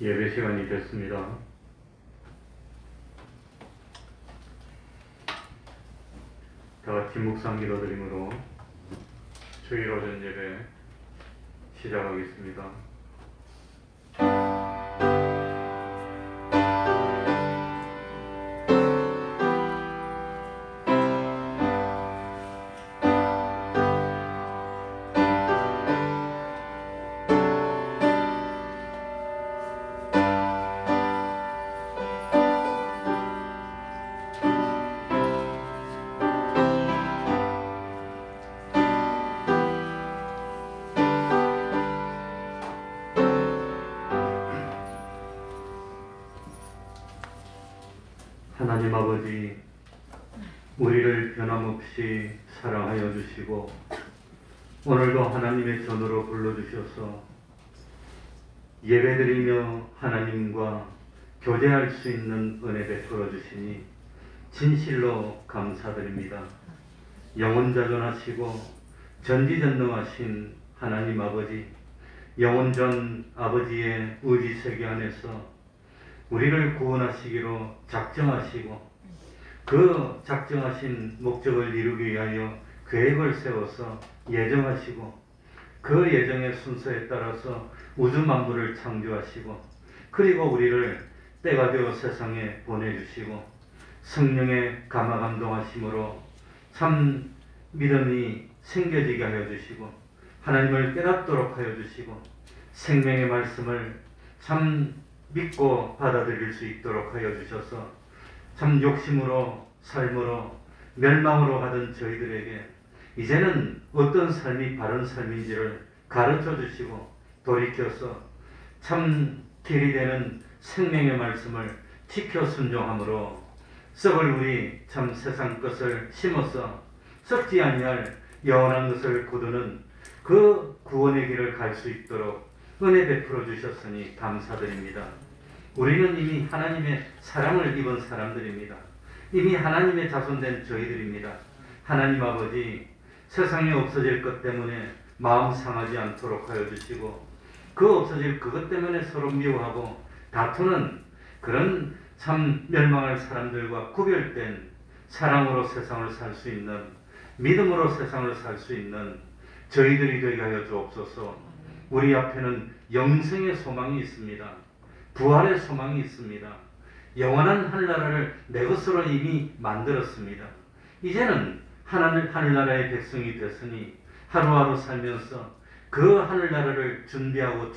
예배 시간이 됐습니다. 다 같이 묵상 기도드림으로 주일 오전 예배 시작하겠습니다. 하나님 아버지, 우리를 변함없이 사랑하여 주시고 오늘도 하나님의 전으로 불러주셔서 예배드리며 하나님과 교제할 수 있는 은혜 베풀어 주시니 진실로 감사드립니다. 영원자존하시고 전지전능하신 하나님 아버지, 영원전 아버지의 의지세계 안에서 우리를 구원하시기로 작정하시고 그 작정하신 목적을 이루기 위하여 계획을 세워서 예정하시고 그 예정의 순서에 따라서 우주 만물을 창조하시고 그리고 우리를 때가 되어 세상에 보내주시고 성령의 감화감동하심으로 참 믿음이 생겨지게 하여 주시고 하나님을 깨닫도록 하여 주시고 생명의 말씀을 참 믿고 받아들일 수 있도록 하여 주셔서 참 욕심으로 삶으로 멸망으로 하던 저희들에게 이제는 어떤 삶이 바른 삶인지를 가르쳐 주시고 돌이켜서 참 길이 되는 생명의 말씀을 지켜 순종함으로 썩을 우리 참 세상 것을 심어서 썩지 아니할 영원한 것을 거두는 그 구원의 길을 갈 수 있도록 은혜 베풀어 주셨으니 감사드립니다. 우리는 이미 하나님의 사랑을 입은 사람들입니다. 이미 하나님의 자손된 저희들입니다. 하나님 아버지, 세상에 없어질 것 때문에 마음 상하지 않도록 하여 주시고 그 없어질 그것 때문에 서로 미워하고 다투는 그런 참 멸망할 사람들과 구별된 사랑으로 세상을 살 수 있는, 믿음으로 세상을 살 수 있는 저희들이 되게 하여 주옵소서. 우리 앞에는 영생의 소망이 있습니다. 부활의 소망이 있습니다. 영원한 하늘나라를 내 것으로 이미 만들었습니다. 이제는 하늘나라의 백성이 됐으니 하루하루 살면서 그 하늘나라를 준비하고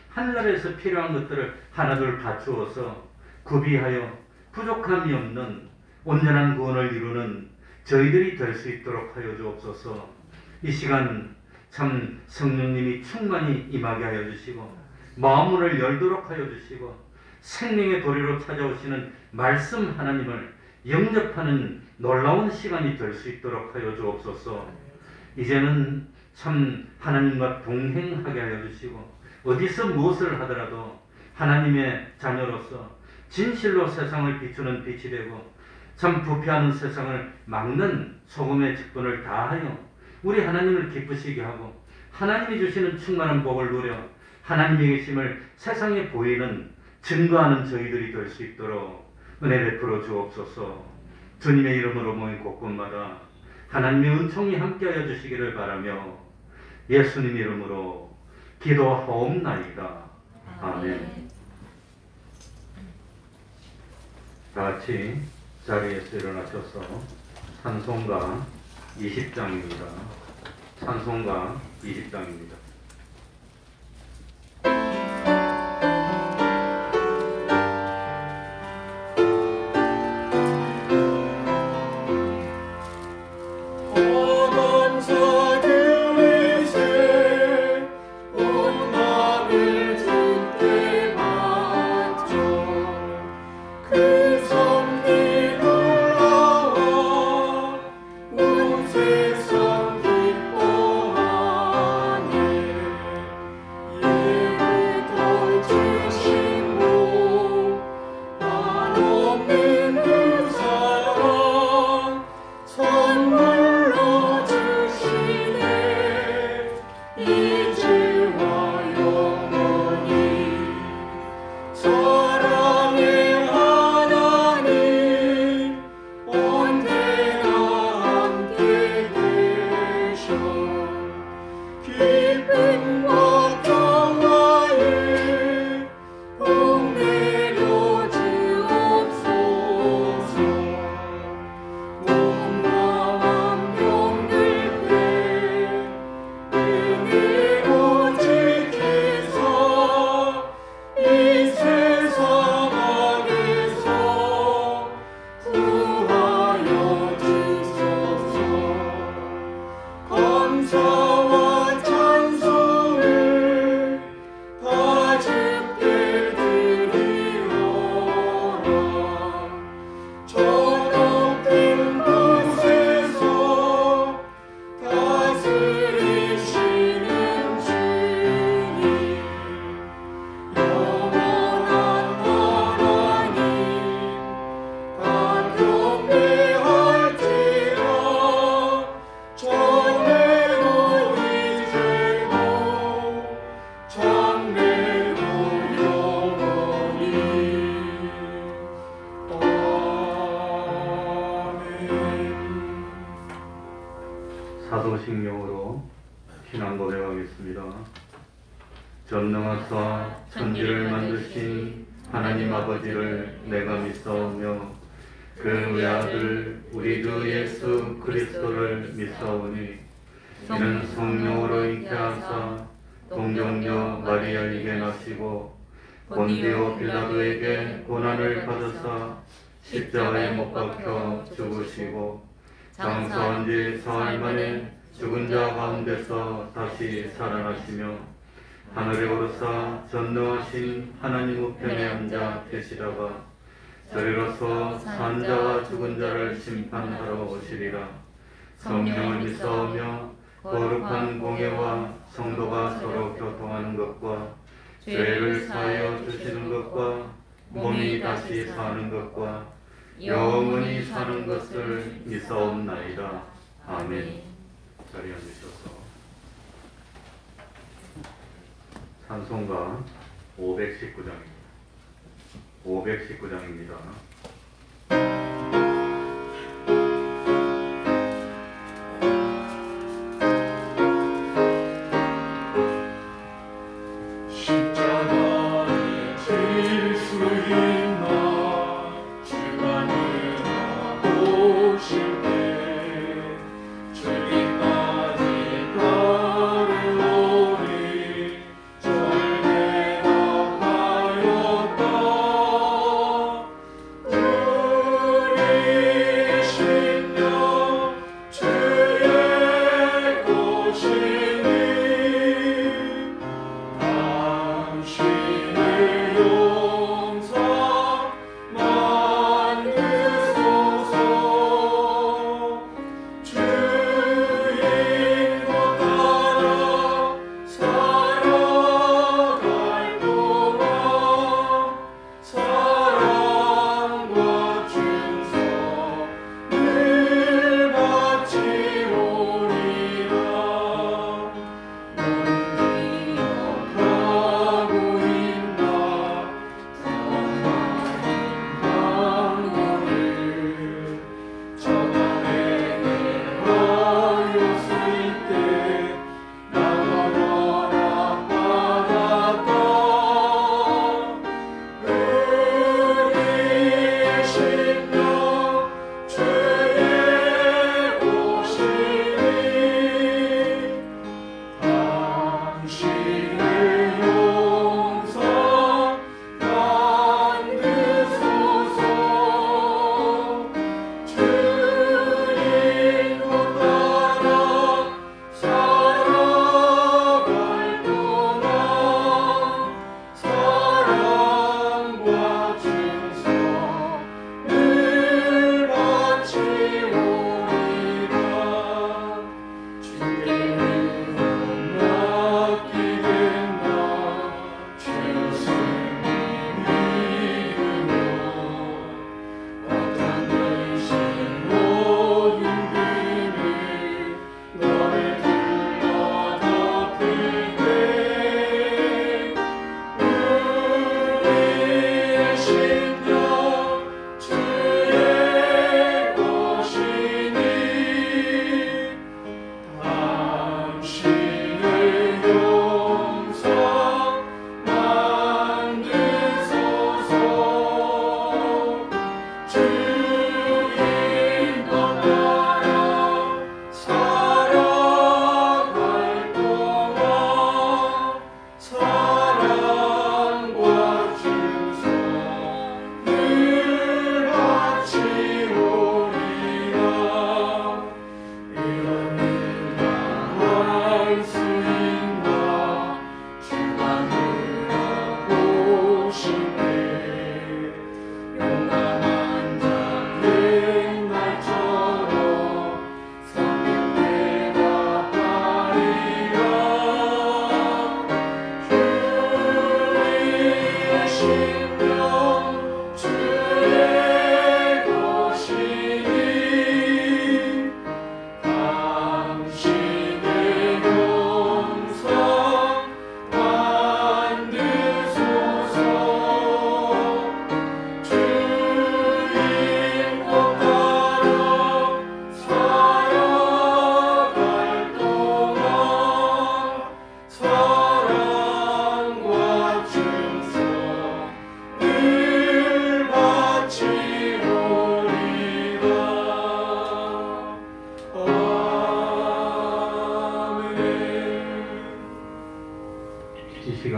하늘나라에서 필요한 것들을 하나둘 갖추어서 구비하여 부족함이 없는 온전한 구원을 이루는 저희들이 될 수 있도록 하여 주옵소서. 이 시간 참 성령님이 충만히 임하게 하여 주시고 마음문을 열도록 하여 주시고 생명의 도리로 찾아오시는 말씀 하나님을 영접하는 놀라운 시간이 될 수 있도록 하여 주옵소서. 이제는 참 하나님과 동행하게 하여 주시고 어디서 무엇을 하더라도 하나님의 자녀로서 진실로 세상을 비추는 빛이 되고 참 부패하는 세상을 막는 소금의 직분을 다하여 우리 하나님을 기쁘시게 하고 하나님이 주시는 충만한 복을 누려 하나님의 계심을 세상에 보이는 증거하는 저희들이 될 수 있도록 은혜 베풀어 주옵소서. 주님의 이름으로 모인 곳곳마다 하나님의 은총이 함께하여 주시기를 바라며 예수님 이름으로 기도하옵나이다. 아멘. 다 같이 자리에서 일어나셔서 찬송가 20장입니다. 찬송가 20장입니다. 선물로 주신 사도신경으로 신앙 고백하겠습니다. 전능하사 천지를 만드신 하나님 아버지를 내가 믿사오며 그 외아들 우리 주 예수 그리스도를 믿사오니 이는 성령으로 잉태하사 동정녀 마리아에게 나시고 본디오 빌라도에게 고난을 받으사 십자가에 못 박혀 죽으시고 장사한 지 사흘 만에 죽은 자 가운데서 다시 살아나시며 하늘에 오르사 전능하신 하나님 우편에 앉아 계시다가 저리로서 산 자와 죽은 자를 심판하러 오시리라. 성령을 믿사오며 거룩한 공예와 성도가 서로 교통하는 것과 죄를 사하여 주시는 것과 몸이 다시 사는 것과 영원히 사는 것을 믿사옵나이다. 아멘. 자리에 앉으셔서 찬송가 519장입니다. 519장입니다.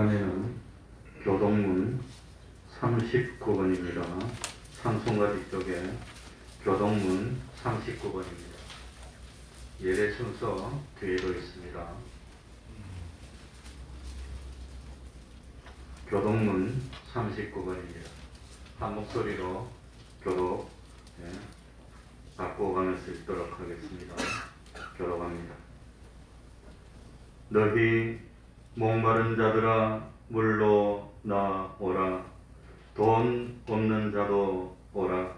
시간에는 교동문 39번입니다. 찬송가지 쪽에 교동문 39번입니다. 예배 순서 뒤에도 있습니다. 교동문 39번입니다. 한 목소리로 교독 바꿔가면서 읽도록 하겠습니다. 교독합니다. 너희 목마른 자들아 물로 나오라. 돈 없는 자도 오라.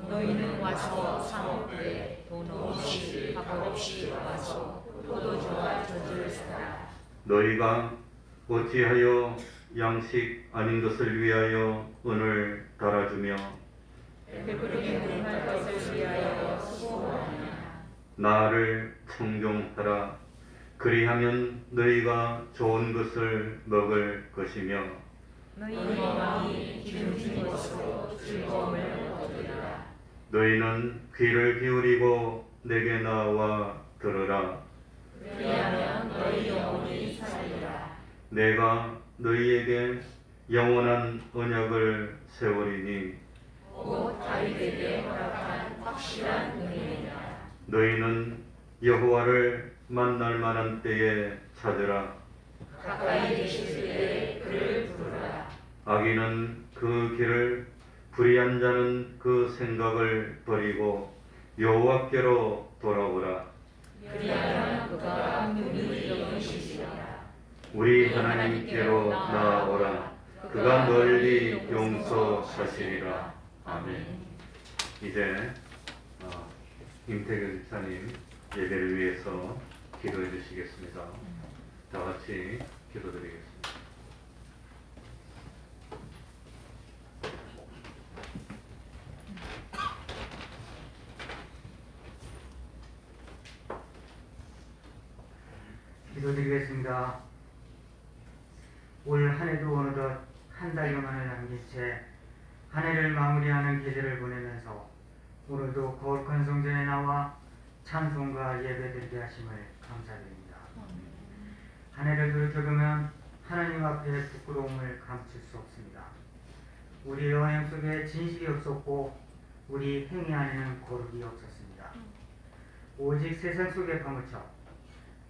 너희는 와서 상 얻되 돈 없이 밥 없이 와서 포도주와 저주를 사라. 너희가 어찌하여 양식 아닌 것을 위하여 은을 달아주며 배부르게 물할 것을 위하여 수고하느냐. 나를 청종하라. 그리하면 너희가 좋은 것을 먹을 것이며 너희 마음이 기름진 것으로 즐거움을 얻으리라. 너희는 귀를 기울이고 내게 나와 들으라. 그리하면 너희 영혼이 살리라. 내가 너희에게 영원한 언약을 세우리니 곧 다윗에게 허락한 확실한 은혜니라. 너희는 여호와를 만날 만한 때에 찾으라. 가까이 계실 때에 그를 부르라. 악인은 그 길을, 불의한 자는 그 생각을 버리고 여호와께로 돌아오라. 그리하면 그가 긍휼히 여기시리라. 우리 하나님께로 나아오라. 그가 널리 용서하시리라. 아멘. 이제 임태규 집사님 예배를 위해서 기도해 주시겠습니다. 다 같이 기도드리겠습니다. 기도드리겠습니다. 올 한 해도 어느덧 한 달여만을 남긴 채 한 해를 마무리하는 계절을 보내면서 오늘도 거룩한 성전에 나와 찬송과 예배드리게 하심을 감사드립니다. 한 해를 돌이켜보면 하나님 앞에 부끄러움을 감출 수 없습니다. 우리 여행 속에 진실이 없었고 우리 행위 안에는 거룩이 없었습니다. 오직 세상 속에 파묻혀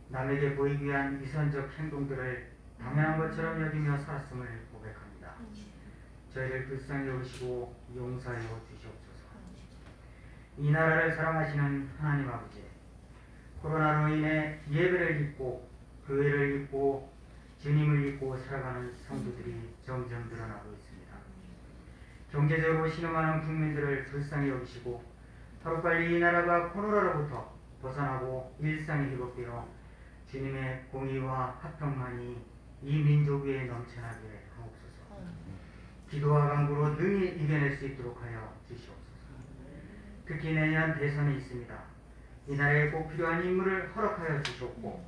남에게 보이기 위한 위선적 행동들을 당연한 것처럼 여기며 살았음을 고백합니다. 저희를 불쌍히 여기시고 용서하여 주시옵소서. 이 나라를 사랑하시는 하나님 아버지, 코로나로 인해 예배를 잊고 교회를 잊고 주님을 잊고 살아가는 성도들이 점점 늘어나고 있습니다. 경제적으로 신음하는 국민들을 불쌍히 여기시고 하루빨리 이 나라가 코로나로부터 벗어나고 일상이 회복되어 주님의 공의와 화평만이 이 민족 위에 넘쳐나게 하옵소서. 기도와 간구로 능히 이겨낼 수 있도록 하여 주시옵소서. 특히 내년 대선이 있습니다. 이 나라에 꼭 필요한 인물을 허락하여 주시옵고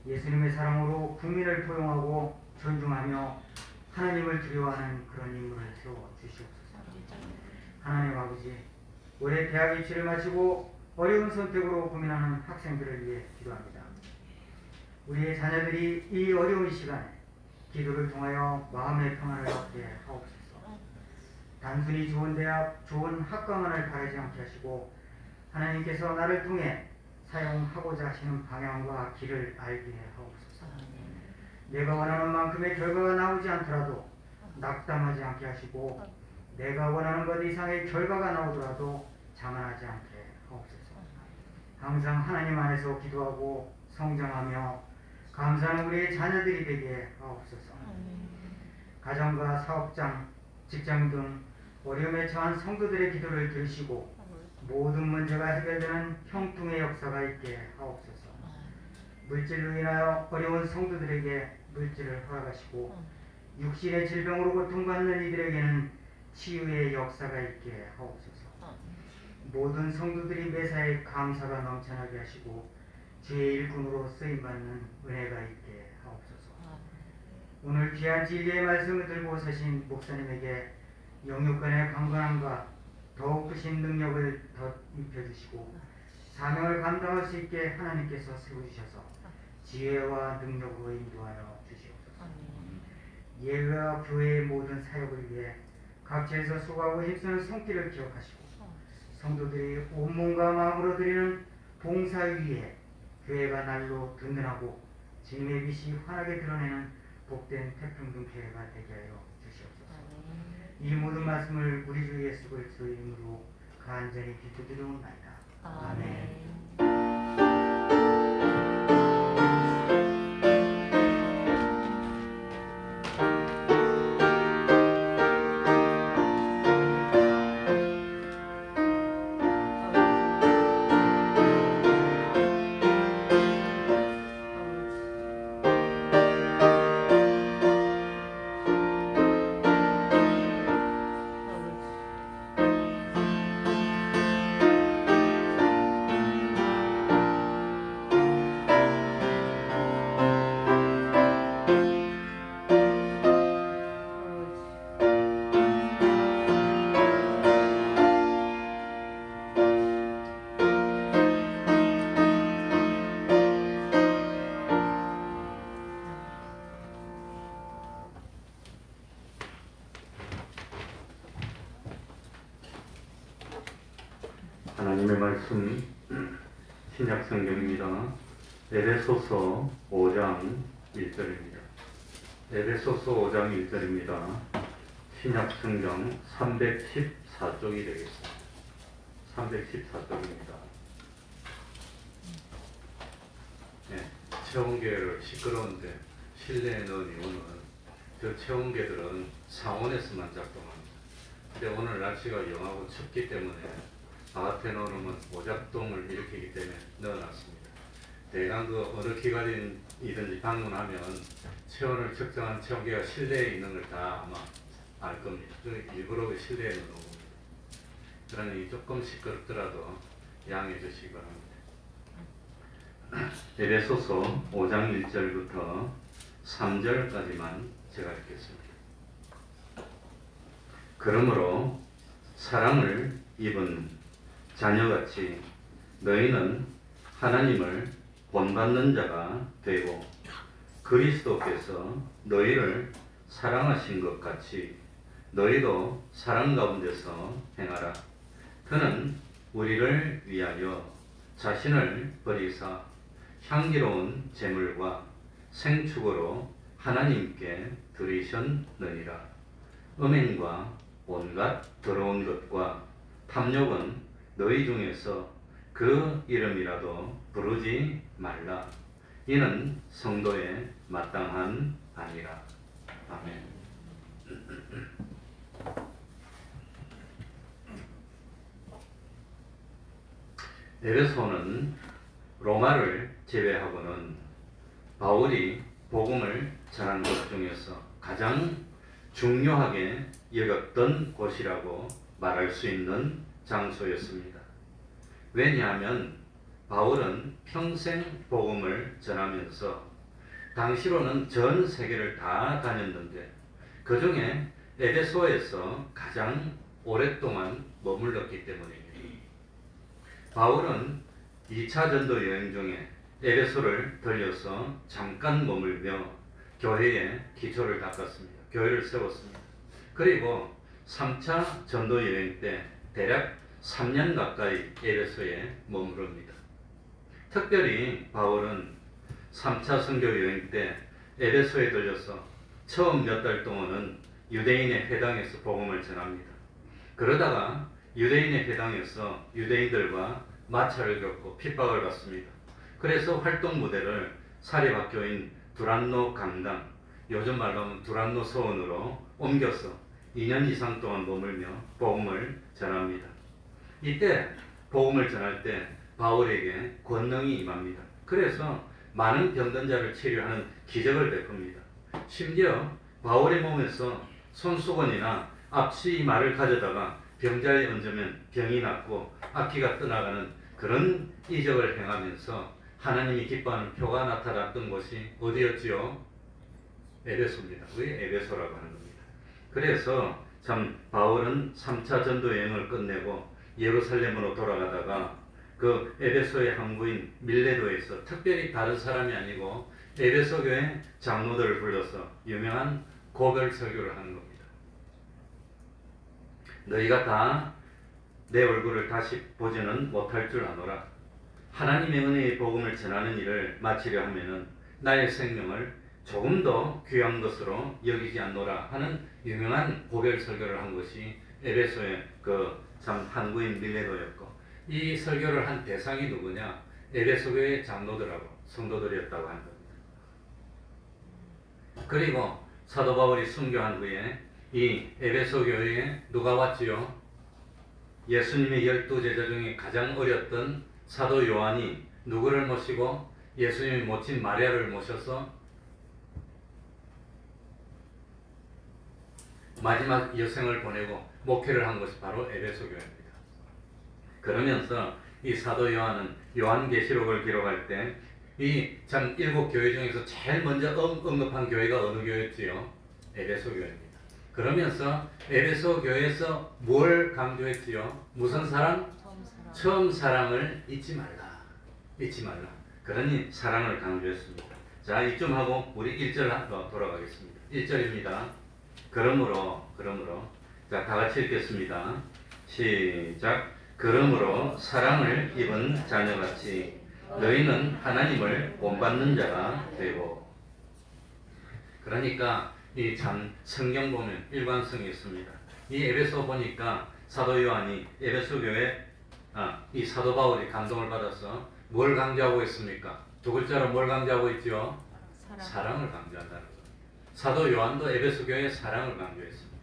예수님의 사랑으로 국민을 포용하고 존중하며 하나님을 두려워하는 그런 인물을 세워 주시옵소서. 하나님 아버지, 올해 대학 입시를 마치고 어려운 선택으로 고민하는 학생들을 위해 기도합니다. 우리의 자녀들이 이 어려운 시간에 기도를 통하여 마음의 평안을 얻게 하옵소서. 단순히 좋은 대학, 좋은 학과만을 바라지 않게 하시고 하나님께서 나를 통해 사용하고자 하시는 방향과 길을 알게 하옵소서. 내가 원하는 만큼의 결과가 나오지 않더라도 낙담하지 않게 하시고 내가 원하는 것 이상의 결과가 나오더라도 자만하지 않게 하옵소서. 항상 하나님 안에서 기도하고 성장하며 감사하는 우리의 자녀들이 되게 하옵소서. 가정과 사업장, 직장 등 어려움에 처한 성도들의 기도를 들으시고 모든 문제가 해결되는 형통의 역사가 있게 하옵소서. 물질로 인하여 어려운 성도들에게 물질을 허락하시고 육신의 질병으로 고통받는 이들에게는 치유의 역사가 있게 하옵소서. 모든 성도들이 매사에 감사가 넘쳐나게 하시고 주의 일꾼으로 쓰임받는 은혜가 있게 하옵소서. 오늘 귀한 진리의 말씀을 들고 서신 목사님에게 영육간의 강건함과 더욱 크신 능력을 더 입혀주시고 사명을 감당할 수 있게 하나님께서 세워주셔서 지혜와 능력으로 인도하여 주시옵소서. 예배와 교회의 모든 사역을 위해 각지에서 수고하고 힘쓰는 손길을 기억하시고 성도들이 온몸과 마음으로 드리는 봉사 위에 교회가 날로 든든하고 주님의 빛이 환하게 드러내는 복된 태평등 교회가 되게 하여 주시옵소서. 이 모든 말씀을 우리 주 예수 그리스도의 이름으로 간절히 기도드리옵나이다. 아멘. 하나님의 말씀 신약성경입니다. 에베소서 5장 1절입니다. 에베소서 5장 1절입니다. 신약성경 314쪽이 되겠습니다. 314쪽입니다. 네, 체온계를 시끄러운데 실내에 넣은 이유는 저 체온계들은 상온에서만 작동합니다. 근데 오늘 날씨가 영하고 춥기 때문에 바깥에 놓으면 오작동을 일으키기 때문에 넣어놨습니다. 대강 그 어느 기관이든지 방문하면 체온을 측정한 체온계가 실내에 있는 걸 다 아마 알 겁니다. 일부러 실내에 넣어놓은 겁니다. 그러니 조금 시끄럽더라도 양해해 주시기 바랍니다. 에베소서 5장 1절부터 3절까지만 제가 읽겠습니다. 그러므로 사랑을 입은 자녀같이 너희는 하나님을 본받는 자가 되고 그리스도께서 너희를 사랑하신 것 같이 너희도 사랑 가운데서 행하라. 그는 우리를 위하여 자신을 버리사 향기로운 제물과 생축으로 하나님께 드리셨느니라. 음행과 온갖 더러운 것과 탐욕은 너희 중에서 그 이름이라도 부르지 말라. 이는 성도의 마땅한 아니라. 아멘. 에베소는 로마를 제외하고는 바울이 복음을 전한 곳 중에서 가장 중요하게 여겼던 곳이라고 말할 수 있는 장소였습니다. 왜냐하면 바울은 평생 복음을 전하면서 당시로는 전 세계를 다 다녔는데 그 중에 에베소에서 가장 오랫동안 머물렀기 때문입니다. 바울은 2차 전도 여행 중에 에베소를 들려서 잠깐 머물며 교회의 기초를 닦았습니다. 교회를 세웠습니다. 그리고 3차 전도 여행 때 대략 3년 가까이 에베소에 머무릅니다. 특별히 바울은 3차 선교 여행 때 에베소에 들려서 처음 몇 달 동안은 유대인의 회당에서 복음을 전합니다. 그러다가 유대인의 회당에서 유대인들과 마찰을 겪고 핍박을 받습니다. 그래서 활동 무대를 사립학교인 두란노 강당, 요즘 말로 하면 두란노 서원으로 옮겨서 2년 이상 동안 머물며 복음을 전합니다. 이때 복음을 전할 때 바울에게 권능이 임합니다. 그래서 많은 병든 자를 치료하는 기적을 베풉니다. 심지어 바울의 몸에서 손수건이나 앞치 말을 가져다가 병자에 얹으면 병이 낫고 악기가 떠나가는 그런 이적을 행하면서 하나님이 기뻐하는 표가 나타났던 곳이 어디였지요? 에베소입니다. 그게 에베소라고 하는 겁니다. 그래서 참 바울은 3차 전도 여행을 끝내고 예루살렘으로 돌아가다가 그 에베소의 항구인 밀레도에서 특별히 다른 사람이 아니고 에베소 교회 장로들을 불러서 유명한 고별 설교를 하는 겁니다. 너희가 다 내 얼굴을 다시 보지는 못할 줄 아노라. 하나님의 은혜의 복음을 전하는 일을 마치려 하면은 나의 생명을 조금 더 귀한 것으로 여기지 않노라 하는 유명한 고별 설교를 한 것이 에베소의 그 참 한구인 밀레노였고, 이 설교를 한 대상이 누구냐? 에베소 교회 장로들하고 성도들이었다고 하는 겁니다. 그리고 사도 바울이 순교한 후에 이 에베소 교회에 누가 왔지요? 예수님의 12제자 중에 가장 어렸던 사도 요한이 누구를 모시고 예수님의 모친 마리아를 모셔서 마지막 여생을 보내고 목회를 한 것이 바로 에베소 교회입니다. 그러면서 이 사도 요한은 요한계시록을 기록할 때 이 참 7교회 중에서 제일 먼저 언급한 교회가 어느 교회였지요? 에베소 교회입니다. 그러면서 에베소 교회에서 뭘 강조했지요? 무슨 사랑? 처음 사랑을 잊지 말라. 잊지 말라. 그러니 사랑을 강조했습니다. 자, 이쯤 하고 우리 1절 한번 돌아가겠습니다. 1절입니다. 그러므로 자, 다 같이 읽겠습니다. 시작. 그러므로 사랑을 입은 자녀같이 너희는 하나님을 본받는 자가 되고. 그러니까 이 참 성경 보면 일관성이 있습니다. 이 에베소 보니까 사도 요한이 에베소 교회 이 사도 바울이 감동을 받아서 뭘 강조하고 있습니까? 두 글자로 뭘 강조하고 있죠? 사랑을 강조한다는 것. 사도 요한도 에베소 교회의 사랑을 강조했습니다.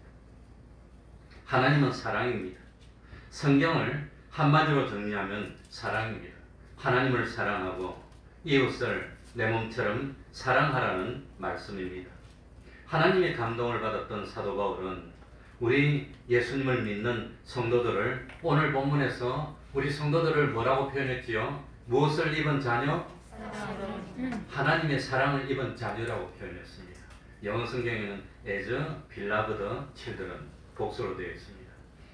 하나님은 사랑입니다. 성경을 한마디로 정리하면 사랑입니다. 하나님을 사랑하고 이웃을 내 몸처럼 사랑하라는 말씀입니다. 하나님의 감동을 받았던 사도 바울은 우리 예수님을 믿는 성도들을 오늘 본문에서 우리 성도들을 뭐라고 표현했지요? 무엇을 입은 자녀? 하나님의 사랑을 입은 자녀라고 표현했습니다. 영어 성경에는 as beloved children 복수로 되어 있습니다.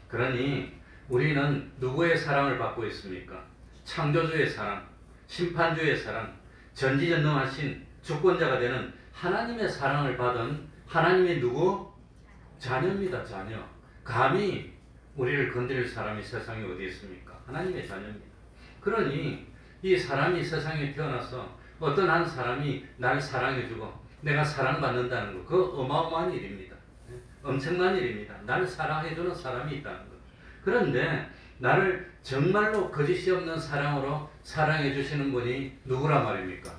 그러니 우리는 누구의 사랑을 받고 있습니까? 창조주의 사랑, 심판주의 사랑, 전지전능하신 주권자가 되는 하나님의 사랑을 받은 하나님의 누구? 자녀입니다. 자녀. 감히 우리를 건드릴 사람이 세상에 어디 있습니까? 하나님의 자녀입니다. 그러니 이 사람이 세상에 태어나서 어떤 한 사람이 나를 사랑해주고 내가 사랑받는다는 것, 그거 어마어마한 일입니다. 엄청난 일입니다. 나를 사랑해주는 사람이 있다는 것. 그런데 나를 정말로 거짓이 없는 사랑으로 사랑해주시는 분이 누구란 말입니까?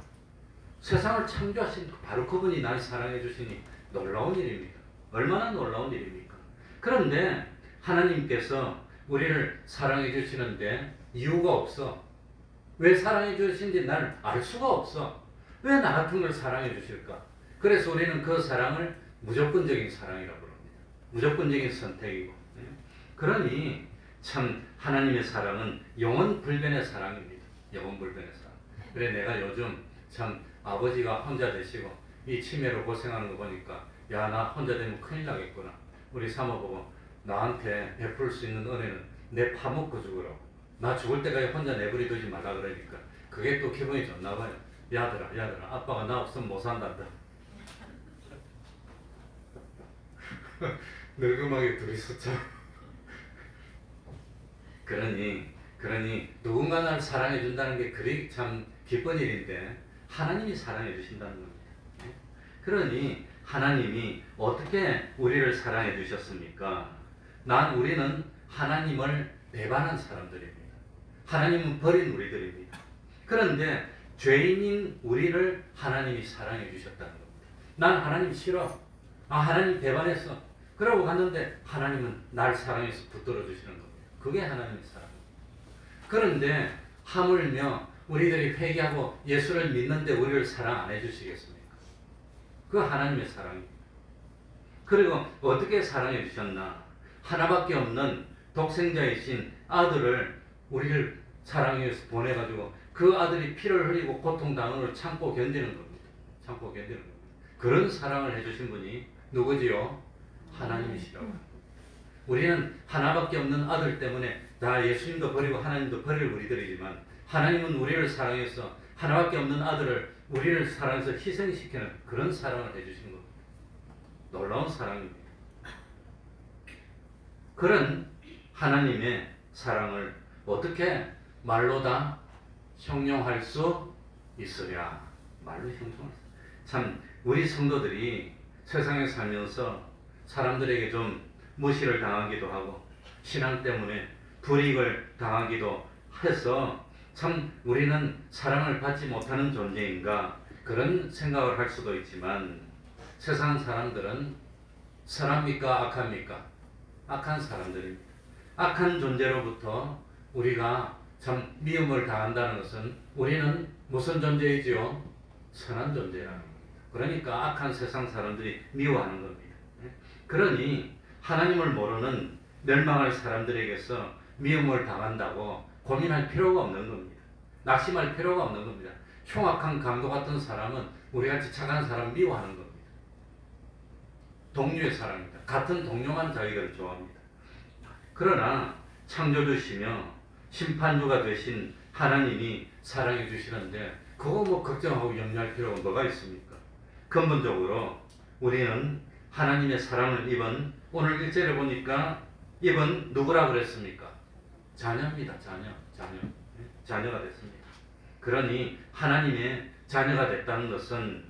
세상을 창조하신 바로 그분이 나를 사랑해주시니 놀라운 일입니다. 얼마나 놀라운 일입니까? 그런데 하나님께서 우리를 사랑해 주시는데 이유가 없어. 왜 사랑해 주시는지 나를 알 수가 없어. 왜 나 같은 걸 사랑해 주실까? 그래서 우리는 그 사랑을 무조건적인 사랑이라고 합니다. 무조건적인 선택이고. 그러니 참 하나님의 사랑은 영원불변의 사랑입니다. 영원불변의 사랑. 그래 내가 요즘 참 아버지가 혼자 되시고 이 치매로 고생하는 거 보니까 야, 나 혼자 되면 큰일 나겠구나. 우리 사모 보고 나한테 베풀 수 있는 은혜는 내 파먹고 죽으라고. 나 죽을 때까지 혼자 내버려 두지 말라 그러니까 그게 또 기분이 좋나 봐요. 야들아 아빠가 나 없으면 못 산단다. 늙음하게 둘이서 참. 그러니 누군가 나를 사랑해 준다는 게 그리 참 기쁜 일인데 하나님이 사랑해 주신다는 겁니다. 그러니 하나님이 어떻게 우리를 사랑해 주셨습니까? 우리는 하나님을 배반한 사람들입니다. 하나님은 버린 우리들입니다. 그런데 죄인인 우리를 하나님이 사랑해 주셨다는 겁니다. 난 하나님 싫어. 하나님 배반했어. 그러고 갔는데 하나님은 날 사랑해서 붙들어 주시는 겁니다. 그게 하나님의 사랑입니다. 그런데 하물며 우리들이 회개하고 예수를 믿는데 우리를 사랑 안 해주시겠습니까? 그 하나님의 사랑입니다. 그리고 어떻게 사랑해 주셨나? 하나밖에 없는 독생자이신 아들을 우리를 사랑해 주셔서 보내가지고 그 아들이 피를 흘리고 고통당하는 걸 참고 견디는 겁니다. 참고 견디는 겁니다. 그런 사랑을 해주신 분이 누구지요? 하나님이시라고 합니다. 우리는 하나밖에 없는 아들 때문에 다 예수님도 버리고 하나님도 버릴 우리들이지만 하나님은 우리를 사랑해서 하나밖에 없는 아들을 우리를 사랑해서 희생시키는 그런 사랑을 해주신 겁니다. 놀라운 사랑입니다. 그런 하나님의 사랑을 어떻게 말로 다 형용할 수 있으랴. 말로 형용할 수. 참 우리 성도들이 세상에 살면서 사람들에게 좀 무시를 당하기도 하고 신앙 때문에 불이익을 당하기도 해서 참 우리는 사랑을 받지 못하는 존재인가 그런 생각을 할 수도 있지만 세상 사람들은 선합니까 악합니까? 악한 사람들입니다. 악한 존재로부터 우리가 참 미움을 당한다는 것은 우리는 무슨 존재이지요? 선한 존재라는 겁니다. 그러니까 악한 세상 사람들이 미워하는 겁니다. 그러니 하나님을 모르는 멸망할 사람들에게서 미움을 당한다고 고민할 필요가 없는 겁니다. 낙심할 필요가 없는 겁니다. 흉악한 강도 같은 사람은 우리같이 착한 사람 미워하는 겁니다. 동료의 사람입니다. 같은 동료만 자기를 좋아합니다. 그러나 창조주시며 심판주가 되신 하나님이 사랑해 주시는데 그거 뭐 걱정하고 염려할 필요가 뭐가 있습니까? 근본적으로 우리는 하나님의 사랑을 입은 오늘 1절에 보니까 입은 누구라 그랬습니까? 자녀입니다. 자녀가 됐습니다. 그러니 하나님의 자녀가 됐다는 것은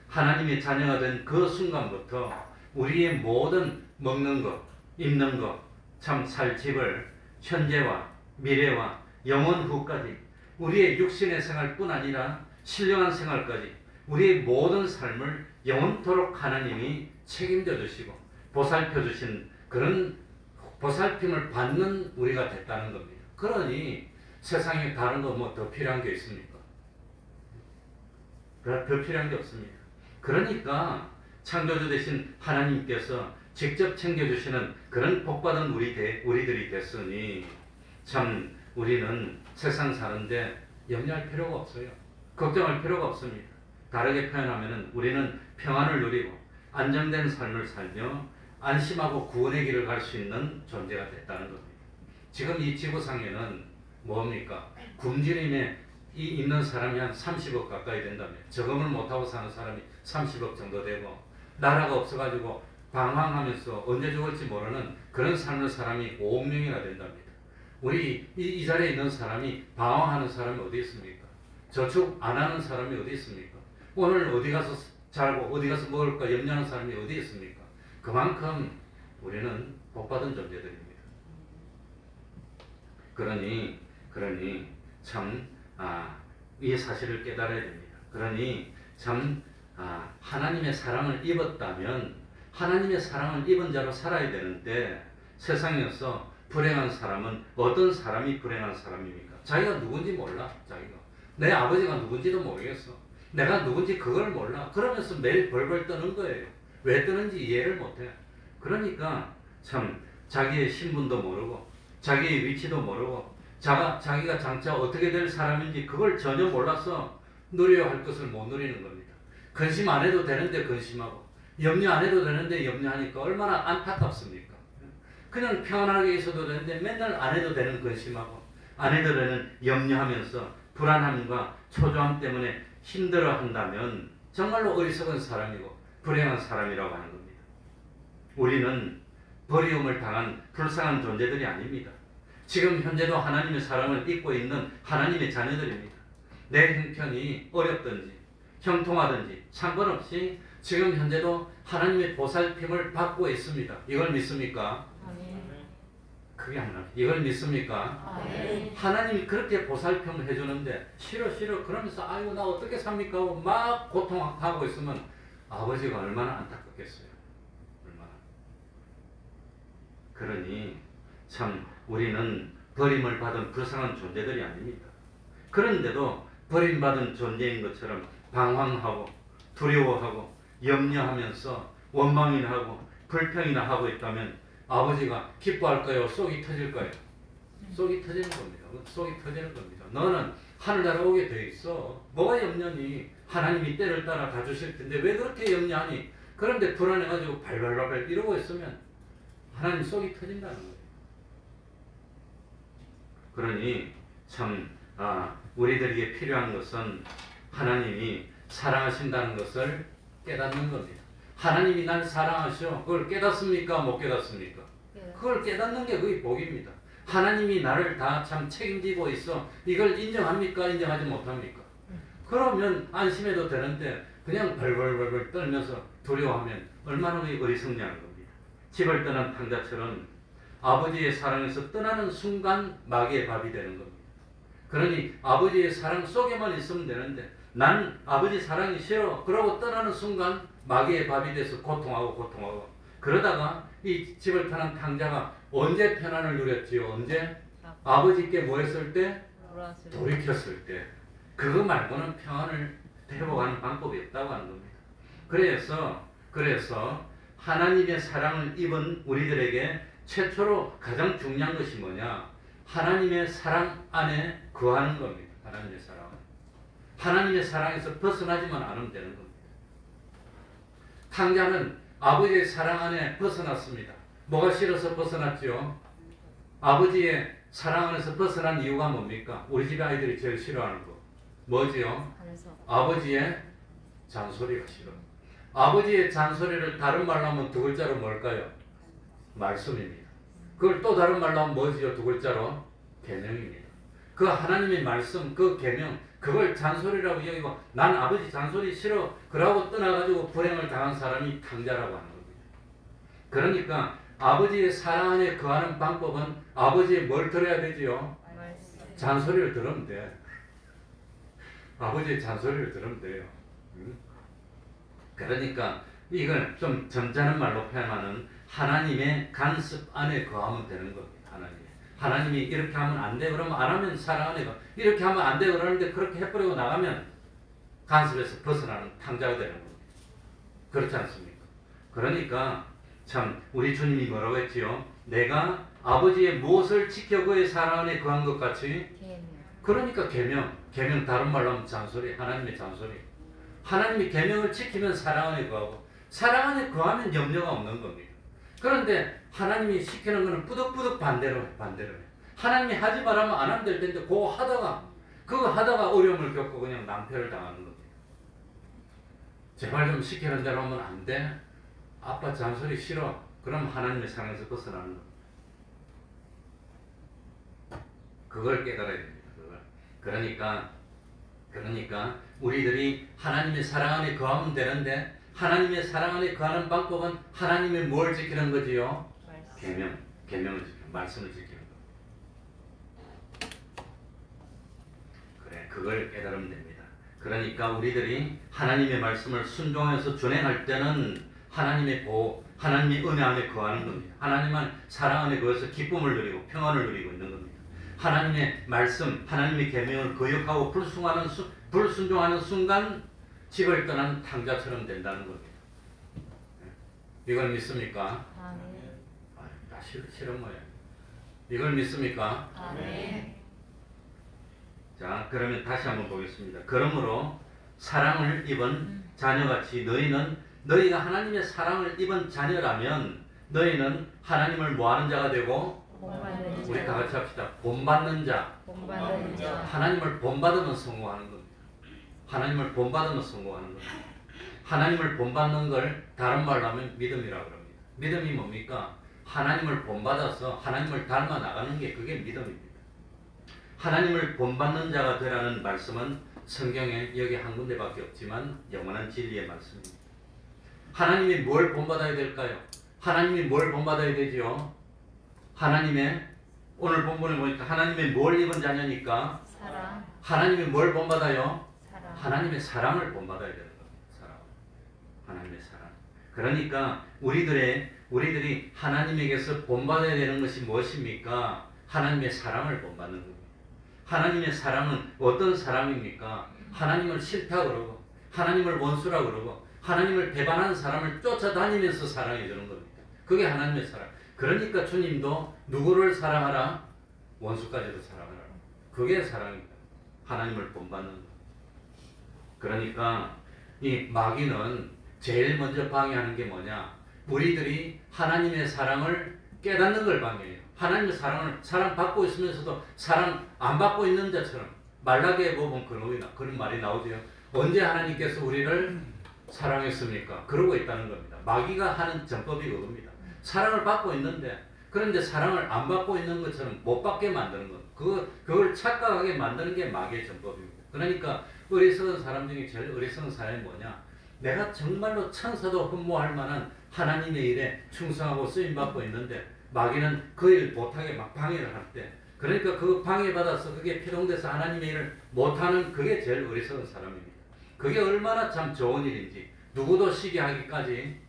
하나님의 자녀가 된 그 순간부터 우리의 모든 먹는 것, 입는 것, 참 살 집을 현재와 미래와 영원 후까지 우리의 육신의 생활뿐 아니라 신령한 생활까지 우리의 모든 삶을 영원토록 하나님이 책임져 주시고 보살펴 주신 그런 보살핌을 받는 우리가 됐다는 겁니다. 그러니 세상에 다른 거 뭐 더 필요한 게 있습니까? 더 필요한 게 없습니다. 그러니까 창조주 되신 하나님께서 직접 챙겨주시는 그런 복받은 우리들이 됐으니 참 우리는 세상 사는데 염려할 필요가 없어요. 걱정할 필요가 없습니다. 다르게 표현하면 우리는 평안을 누리고 안정된 삶을 살며 안심하고 구원의 길을 갈 수 있는 존재가 됐다는 겁니다. 지금 이 지구상에는 뭡니까? 굶주림에 있는 사람이 한 30억 가까이 된다며 적응을 못하고 사는 사람이 30억 정도 되고 나라가 없어가지고 방황하면서 언제 죽을지 모르는 그런 삶을 사람이 5억 명이나 된답니다. 우리 이 자리에 있는 사람이 방황하는 사람이 어디 있습니까? 저축 안 하는 사람이 어디 있습니까? 오늘 어디 가서 살고 어디 가서 먹을까 염려하는 사람이 어디 있습니까? 그만큼 우리는 복받은 존재들입니다. 그러니 참 이 사실을 깨달아야 됩니다. 그러니 참 하나님의 사랑을 입었다면 하나님의 사랑을 입은 자로 살아야 되는데 세상에서 불행한 사람은 어떤 사람이 불행한 사람입니까? 자기가 누군지 몰라. 내 아버지가 누군지도 모르겠어. 내가 누군지 그걸 몰라. 그러면서 매일 벌벌 떠는 거예요. 왜 떠는지 이해를 못해. 그러니까 참 자기의 신분도 모르고 자기의 위치도 모르고 자기가 장차 어떻게 될 사람인지 그걸 전혀 몰라서 누려야 할 것을 못 누리는 겁니다. 근심 안 해도 되는데 근심하고 염려 안 해도 되는데 염려하니까 얼마나 안타깝습니까? 그냥 평안하게 있어도 되는데 맨날 안 해도 되는 근심하고 안 해도 되는 염려하면서 불안함과 초조함 때문에 힘들어한다면 정말로 어리석은 사람이고 불행한 사람이라고 하는 겁니다. 우리는 버리움을 당한 불쌍한 존재들이 아닙니다. 지금 현재도 하나님의 사랑을 입고 있는 하나님의 자녀들입니다. 내 형편이 어렵든지 형통하든지 상관없이 지금 현재도 하나님의 보살핌을 받고 있습니다. 이걸 믿습니까? 그게 안 나와요. 이걸 믿습니까? 하나님이 그렇게 보살핌을 해주는데 싫어 그러면서 아이고 나 어떻게 삽니까 하고 막 고통하고 있으면 아버지가 얼마나 안타깝겠어요. 얼마나. 그러니 참 우리는 버림을 받은 불쌍한 존재들이 아닙니다. 그런데도 버림받은 존재인 것처럼 방황하고 두려워하고 염려하면서 원망이나 하고 불평이나 하고 있다면 아버지가 기뻐할까요? 쏙이 터질까요? 쏙이 터지는 겁니다. 쏙이 터지는 겁니다. 너는 하늘나라 오게 돼 있어. 뭐가 염려니? 하나님이 때를 따라 가주실 텐데 왜 그렇게 염려하니? 그런데 불안해가지고 발발발발 이러고 있으면 하나님 쏙이 터진다는 거예요. 그러니 참 우리들에게 필요한 것은 하나님이 사랑하신다는 것을 깨닫는 겁니다. 하나님이 날 사랑하셔. 그걸 깨닫습니까? 못 깨닫습니까? 그걸 깨닫는 게 그게 복입니다. 하나님이 나를 다 참 책임지고 있어. 이걸 인정합니까? 인정하지 못합니까? 그러면 안심해도 되는데 그냥 벌벌벌벌 떨면서 두려워하면 얼마나 어리석냐는 겁니다. 집을 떠난 탕자처럼 아버지의 사랑에서 떠나는 순간 마귀의 밥이 되는 겁니다. 그러니 아버지의 사랑 속에만 있으면 되는데 난 아버지 사랑이 싫어. 그러고 떠나는 순간 마귀의 밥이 돼서 고통하고 그러다가 이 집을 떠난 탕자가 언제 편안을 누렸지요? 언제? 아버지께 뭐 했을 때? 돌이켰을 때. 그거 말고는 평안을 회복하는 방법이 없다고 하는 겁니다. 그래서 하나님의 사랑을 입은 우리들에게 최초로 가장 중요한 것이 뭐냐? 하나님의 사랑 안에 거하는 겁니다. 하나님의 사랑. 하나님의 사랑에서 벗어나지만 않으면 되는 겁니다. 탕자는 아버지의 사랑 안에 벗어났습니다. 뭐가 싫어서 벗어났죠? 아버지의 사랑 안에서 벗어난 이유가 뭡니까? 우리 집 아이들이 제일 싫어하는 거. 뭐지요? 아버지의 잔소리가 싫어. 아버지의 잔소리를 다른 말로 하면 두 글자로 뭘까요? 말씀입니다. 그걸 또 다른 말로 하면 뭐지요? 두 글자로? 계명입니다. 그 하나님의 말씀, 그 계명, 그걸 잔소리라고 여기고 난 아버지 잔소리 싫어. 그러고 떠나가지고 불행을 당한 사람이 탕자라고 하는 겁니다. 그러니까 아버지의 사랑 안에 거하는 방법은 아버지의 뭘 들어야 되지요? 잔소리를 들으면 돼. 아버지의 잔소리를 들으면 돼요. 그러니까 이걸 좀 점잖은 말로 표현하는 하나님의 간섭 안에 거하면 되는 겁니다. 하나님이 이렇게 하면 안 돼. 그러면 안 하면 사랑 안에 거. 이렇게 하면 안 돼. 그러는데 그렇게 해버리고 나가면 간섭에서 벗어나는 탕자가 되는 겁니다. 그렇지 않습니까? 그러니까 참 우리 주님이 뭐라고 했지요? 내가 아버지의 무엇을 지켜 그의 사랑 안에 거한 것 같이. 그러니까 계명 다른 말로 하면 잔소리. 하나님의 잔소리. 하나님이 계명을 지키면 사랑 안에 거하고 사랑 안에 거하면 염려가 없는 겁니다. 그런데 하나님이 시키는 것은 뿌득뿌득 반대로 해. 하나님이 하지 말하면 안 하면 될 텐데 그거 하다가 어려움을 겪고 그냥 낭패를 당하는 겁니다. 제발 좀 시키는 대로 하면 안 돼? 아빠 잔소리 싫어. 그럼 하나님의 사랑에서 벗어나는 겁니다. 그걸 깨달아야 됩니다. 그러니까 우리들이 하나님의 사랑 안에 거하면 되는데 하나님의 사랑 안에 거하는 방법은 하나님의 뭘 지키는 거지요? 계명을 지키는, 말씀을 지키는 거. 그래, 그걸 깨달으면 됩니다. 그러니까 우리들이 하나님의 말씀을 순종해서 준행할 때는 하나님의 보호, 하나님의 은혜 안에 거하는 겁니다. 하나님은 사랑 안에 거해서 기쁨을 누리고 평안을 누리고 있는 겁니다. 하나님의 말씀, 하나님의 계명을 거역하고 불순종하는 순간 집을 떠난 탕자처럼 된다는 겁니다. 이걸 믿습니까? 다 싫은 모양. 이걸 믿습니까? 자, 그러면 다시 한번 보겠습니다. 그러므로 사랑을 입은 자녀같이 너희가 하나님의 사랑을 입은 자녀라면 너희는 하나님을 뭐하는 자가 되고 우리 다 같이 합시다. 본받는 자. 하나님을 본받으면 성공하는 겁니다. 하나님을 본받으면 성공하는 겁니다. 하나님을 본받는 걸 다른 말로 하면 믿음이라고 합니다. 믿음이 뭡니까? 하나님을 본받아서 하나님을 닮아 나가는 게 그게 믿음입니다. 하나님을 본받는 자가 되라는 말씀은 성경에 여기 한 군데밖에 없지만 영원한 진리의 말씀입니다. 하나님이 뭘 본받아야 될까요? 하나님이 뭘 본받아야 되지요? 하나님의 오늘 본문에 보니까 하나님의 뭘 입은 자녀니까 사랑. 하나님이 뭘 본받아요? 사랑. 하나님의 사랑을 본받아야 되는 겁니다. 사랑. 하나님의 사랑. 그러니까 우리들이 하나님에게서 본받아야 되는 것이 무엇입니까? 하나님의 사랑을 본받는 겁니다. 하나님의 사랑은 어떤 사랑입니까? 하나님을 싫다 그러고 하나님을 원수라 그러고 하나님을 배반하는 사람을 쫓아다니면서 사랑해 주는 겁니다. 그게 하나님의 사랑. 그러니까 주님도 누구를 사랑하라? 원수까지도 사랑하라. 그게 사랑입니다. 하나님을 본받는 것. 그러니까 이 마귀는 제일 먼저 방해하는 게 뭐냐? 우리들이 하나님의 사랑을 깨닫는 걸 방해해요. 하나님의 사랑을 사랑 받고 있으면서도 사랑 안 받고 있는 자처럼 말라기에 보면 그런 말이 나오죠. 언제 하나님께서 우리를 사랑했습니까? 그러고 있다는 겁니다. 마귀가 하는 전법이 그겁니다. 사랑을 받고 있는데 그런데 사랑을 안 받고 있는 것처럼 못 받게 만드는 것. 그걸 착각하게 만드는 게 마귀의 전법입니다. 그러니까 어리석은 사람 중에 제일 어리석은 사람이 뭐냐? 내가 정말로 천사도 흠모할 만한 하나님의 일에 충성하고 쓰임받고 있는데 마귀는 그 일 못하게 막 방해를 할 때, 그러니까 그 방해받아서 그게 피동돼서 하나님의 일을 못하는 그게 제일 어리석은 사람입니다. 그게 얼마나 참 좋은 일인지, 누구도 시기하기까지,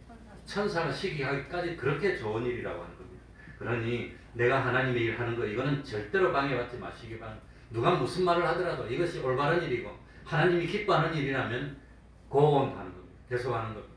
천사가 시기하기까지 그렇게 좋은 일이라고 하는 겁니다. 그러니 내가 하나님의 일 하는 거 이거는 절대로 방해받지 마시기 바랍니다. 누가 무슨 말을 하더라도 이것이 올바른 일이고 하나님이 기뻐하는 일이라면 고온하는 겁니다. 계속하는 겁니다.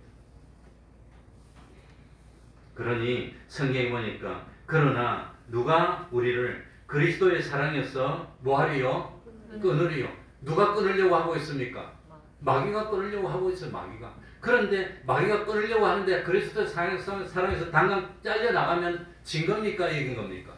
그러니 성경에 보니까 그러나 누가 우리를 그리스도의 사랑에서 뭐하리요? 끊으리요. 누가 끊으려고 하고 있습니까? 마귀가 끊으려고 하고 있어요. 마귀가. 그런데 마귀가 끊으려고 하는데 그리스도의 사랑에서 당장 잘려나가면 진 겁니까? 이긴 겁니까?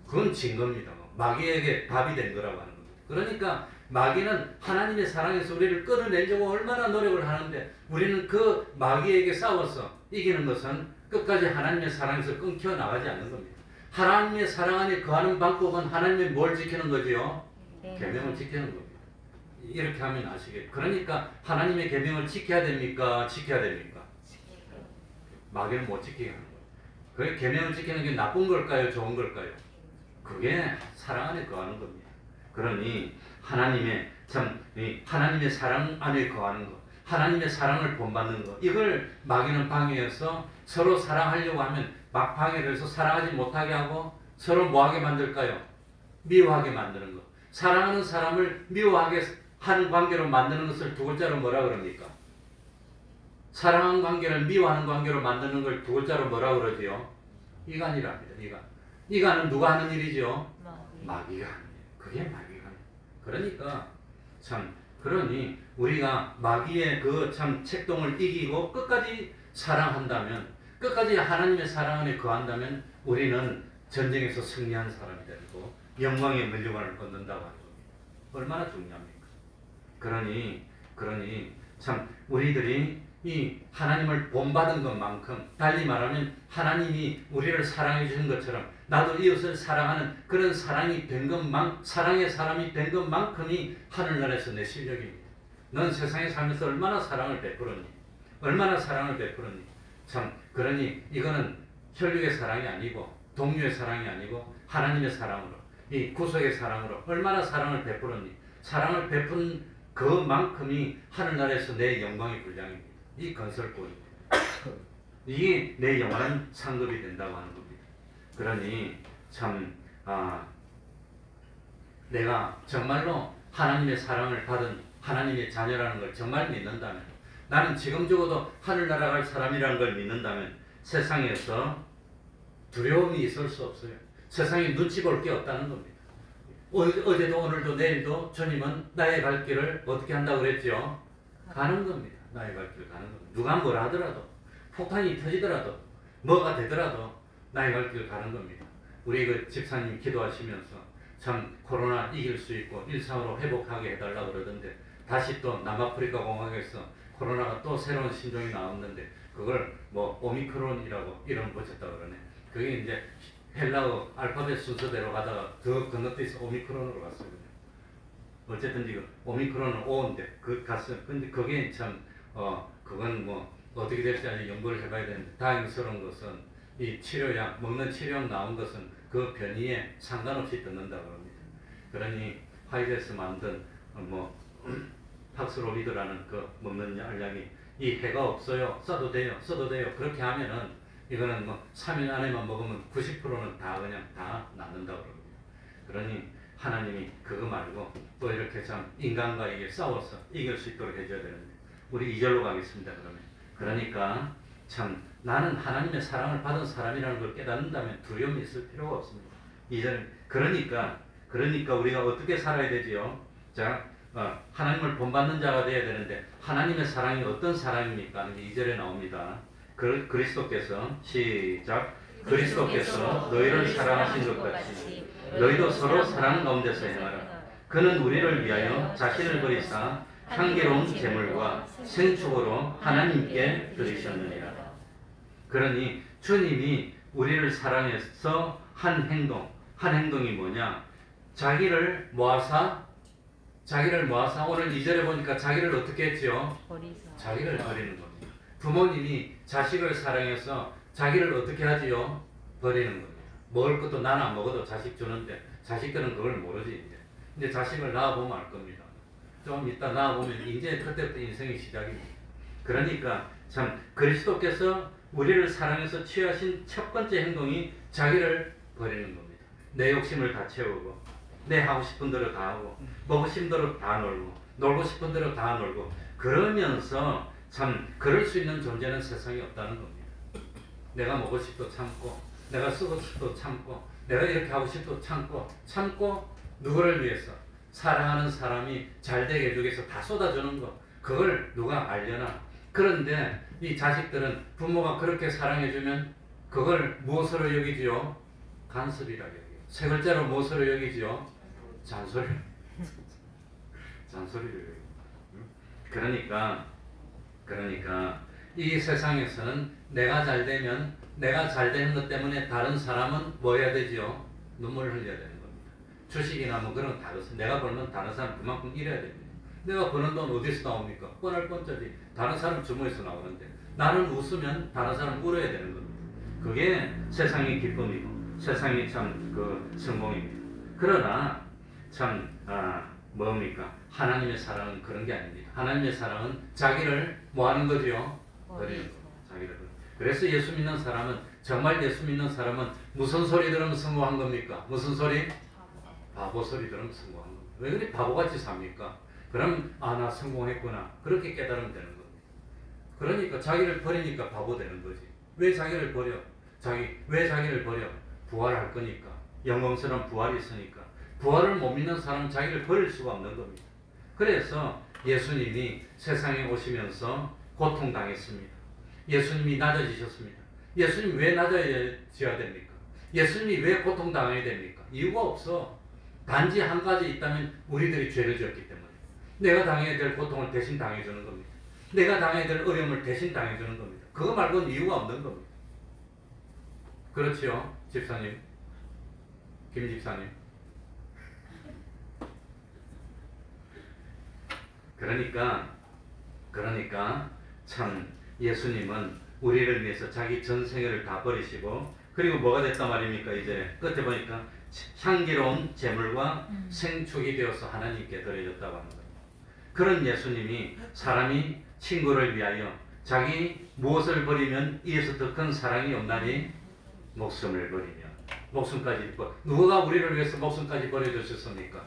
그건 진 겁니다. 마귀에게 답이 된 거라고 하는 겁니다. 그러니까 마귀는 하나님의 사랑에서 우리를 끌어내려고 얼마나 노력을 하는데 우리는 그 마귀에게 싸워서 이기는 것은 끝까지 하나님의 사랑에서 끊겨 나가지 않는 겁니다. 하나님의 사랑 안에 거하는 방법은 하나님의 뭘 지키는 거지요? 계명을 지키는 겁니다. 이렇게 하면 아시겠죠. 그러니까 하나님의 계명을 지켜야 됩니까? 지켜야 됩니까? 마귀는 못 지키게 하는 거예요. 그게 계명을 지키는 게 나쁜 걸까요? 좋은 걸까요? 그게 사랑 안에 거하는 겁니다. 그러니 하나님의 하나님의 사랑 안에 거하는 것, 하나님의 사랑을 본받는 것, 이걸 마귀는 방해해서 서로 사랑하려고 하면 막 방해를 해서 사랑하지 못하게 하고 서로 뭐하게 만들까요? 미워하게 만드는 것. 사랑하는 사람을 미워하게 하는 관계로 만드는 것을 두 글자로 뭐라 그럽니까? 사랑하는 관계를 미워하는 관계로 만드는 걸 두 글자로 뭐라 그러지요? 이간이랍니다. 이간. 이간은 누가 하는 일이죠? 마귀가 하는 일. 그게 마귀가 하는 일. 그러니까 그러니 우리가 마귀의 그 책동을 이기고 끝까지 사랑한다면, 끝까지 하나님의 사랑 안에 거한다면 우리는 전쟁에서 승리한 사람이 되고 영광의 면류관을 얻는다고 하는 겁니다. 얼마나 중요합니까? 그러니 우리들이 이 하나님을 본받은 것만큼, 달리 말하면 하나님이 우리를 사랑해 주신 것처럼 나도 이웃을 사랑하는 그런 사랑이 된 사랑의 사람이 된 것만큼이 하늘나라에서 내 실력입니다. 넌 세상에 살면서 얼마나 사랑을 베풀었니? 얼마나 사랑을 베풀었니? 그러니 이거는 혈육의 사랑이 아니고 동료의 사랑이 아니고 하나님의 사랑으로, 이 구속의 사랑으로 얼마나 사랑을 베풀었니? 사랑을 베푼 그만큼이 하늘나라에서 내 영광의 분량입니다. 이 건설권입니다. 이게 내 영원한 상급이 된다고 하는 겁니다. 그러니 내가 정말로 하나님의 사랑을 받은 하나님의 자녀라는 걸 정말 믿는다면, 나는 지금 죽어도 하늘나라 갈 사람이라는 걸 믿는다면 세상에서 두려움이 있을 수 없어요. 세상에 눈치 볼 게 없다는 겁니다. 어제도 오늘도 내일도 주님은 나의 갈 길을 어떻게 한다고 그랬죠? 가는 겁니다. 나의 갈 길을 가는 겁니다. 누가 뭐라 하더라도, 폭탄이 터지더라도, 뭐가 되더라도 나의 갈 길을 가는 겁니다. 우리 그 집사님 기도하시면서 코로나 이길 수 있고 일상으로 회복하게 해달라고 그러던데, 다시 또 남아프리카 공항에서 코로나가 또 새로운 신종이 나왔는데 그걸 뭐 오미크론이라고 이름 붙였다고 그러네. 그게 이제 헬라어 알파벳 순서대로 가다가 더 건너뛰어서 오미크론으로 갔어요. 어쨌든 지금 오미크론은 O인데 갔어요. 근데 그게 그건 뭐 어떻게 될지 아직 연구를 해봐야 되는데, 다행스러운 것은 이 치료약, 먹는 치료약 나온 것은 그 변이에 상관없이 듣는다고 합니다. 그러니 화이자에서 만든 팍스로비드라는 그 먹는 약이 이 해가 없어요. 써도 돼요. 그렇게 하면은 이거는 3일 안에만 먹으면 90%는 다 그냥 다 낫는다고 그럽니다. 그러니 하나님이 그거 말고 또 이렇게 인간과 이게 싸워서 이길 수 있도록 해줘야 되는데, 우리 2절로 가겠습니다. 그러니까 나는 하나님의 사랑을 받은 사람이라는 걸 깨닫는다면 두려움이 있을 필요가 없습니다. 2절. 그러니까 우리가 어떻게 살아야 되지요? 하나님을 본받는 자가 되어야 되는데 하나님의 사랑이 어떤 사랑입니까? 2절에 나옵니다. 그리스도께서 시작. 그리스도께서 너희를 사랑하신 것 같이 너희도 서로 사랑 가운데서 행하라. 그는 우리를 위하여 자신을 버리사 향기로운 제물과 생축으로 하나님께 드리셨느니라. 그러니 주님이 우리를 사랑해서 한 행동이 뭐냐? 자기를 모아사 오늘 2절에 보니까 자기를 어떻게 했지요? 버리사. 자기를 버리는 겁니다. 부모님이 자식을 사랑해서 자기를 어떻게 하지요? 버리는 겁니다. 먹을 것도 나는 안 먹어도 자식 주는데 자식들은 그걸 모르지. 이제 자식을 낳아보면 알 겁니다. 좀 이따 낳아보면 이제 그때부터 인생이 시작입니다. 그러니까 참 그리스도께서 우리를 사랑해서 취하신 첫 번째 행동이 자기를 버리는 겁니다. 내 욕심을 다 채우고 내 하고 싶은 대로 다 하고 먹고 싶은 대로 다 놀고 싶은 대로 다 놀고 그러면서 참 그럴 수 있는 존재는 세상에 없다는 겁니다. 내가 먹고 싶도 참고 내가 쓰고 싶도 참고 내가 이렇게 하고 싶도 참고 누구를 위해서? 사랑하는 사람이 잘 되게 해주기 위해서 다 쏟아주는 거. 그걸 누가 알려나? 그런데 이 자식들은 부모가 그렇게 사랑해주면 그걸 무엇으로 여기지요? 간섭이라고 여기요. 세 글자로 무엇으로 여기지요? 잔소리를 여기요. 그러니까 이 세상에서는 내가 잘 되면 내가 잘 되는 것 때문에 다른 사람은 뭐 해야 되지요? 눈물을 흘려야 되는 겁니다. 주식이나 뭐 그런 거 다 그렇습니다. 내가 벌면 다른 사람 그만큼 일해야 됩니다. 내가 버는 돈 어디서 나옵니까? 뻔할 뻔짜지. 다른 사람 주머니에서 나오는데 나는 웃으면 다른 사람 울어야 되는 겁니다. 그게 세상의 기쁨이고 세상의 참 그 성공입니다. 그러나 참 뭡니까? 하나님의 사랑은 그런 게 아닙니다. 하나님의 사랑은 자기를 뭐 하는 거지요? 버리는 거. 자기를 버리는. 그래서 예수 믿는 사람은 정말 예수 믿는 사람은 무슨 소리 들으면 성공한 겁니까? 무슨 소리? 바보 소리 들으면 성공한 겁니다. 왜 그리 바보같이 삽니까? 그럼 나 성공했구나. 그렇게 깨달으면 되는 겁니다. 그러니까 자기를 버리니까 바보 되는 거지. 왜 자기를 버려? 왜 자기를 버려? 부활할 거니까. 영광스러운 부활이 있으니까. 부활을 못 믿는 사람은 자기를 버릴 수가 없는 겁니다. 그래서 예수님이 세상에 오시면서 고통당했습니다. 예수님이 낮아지셨습니다. 예수님 왜 낮아져야 됩니까? 예수님이 왜 고통당해야 됩니까? 이유가 없어. 단지 한 가지 있다면 우리들이 죄를 지었기 때문에 내가 당해야 될 고통을 대신 당해주는 겁니다. 내가 당해야 될 어려움을 대신 당해주는 겁니다. 그거 말고는 이유가 없는 겁니다. 그렇지요, 집사님? 김 집사님? 그러니까 참 예수님은 우리를 위해서 자기 전생애를 다 버리시고 그리고 뭐가 됐단 말입니까? 이제 끝에 보니까 향기로운 제물과 생축이 되어서 하나님께 드려졌다고 하는 거예요. 그런 예수님이 사람이 친구를 위하여 자기 무엇을 버리면 이에서 더 큰 사랑이 없나니 목숨을 버리며 목숨까지 누가 우리를 위해서 목숨까지 버려주셨습니까?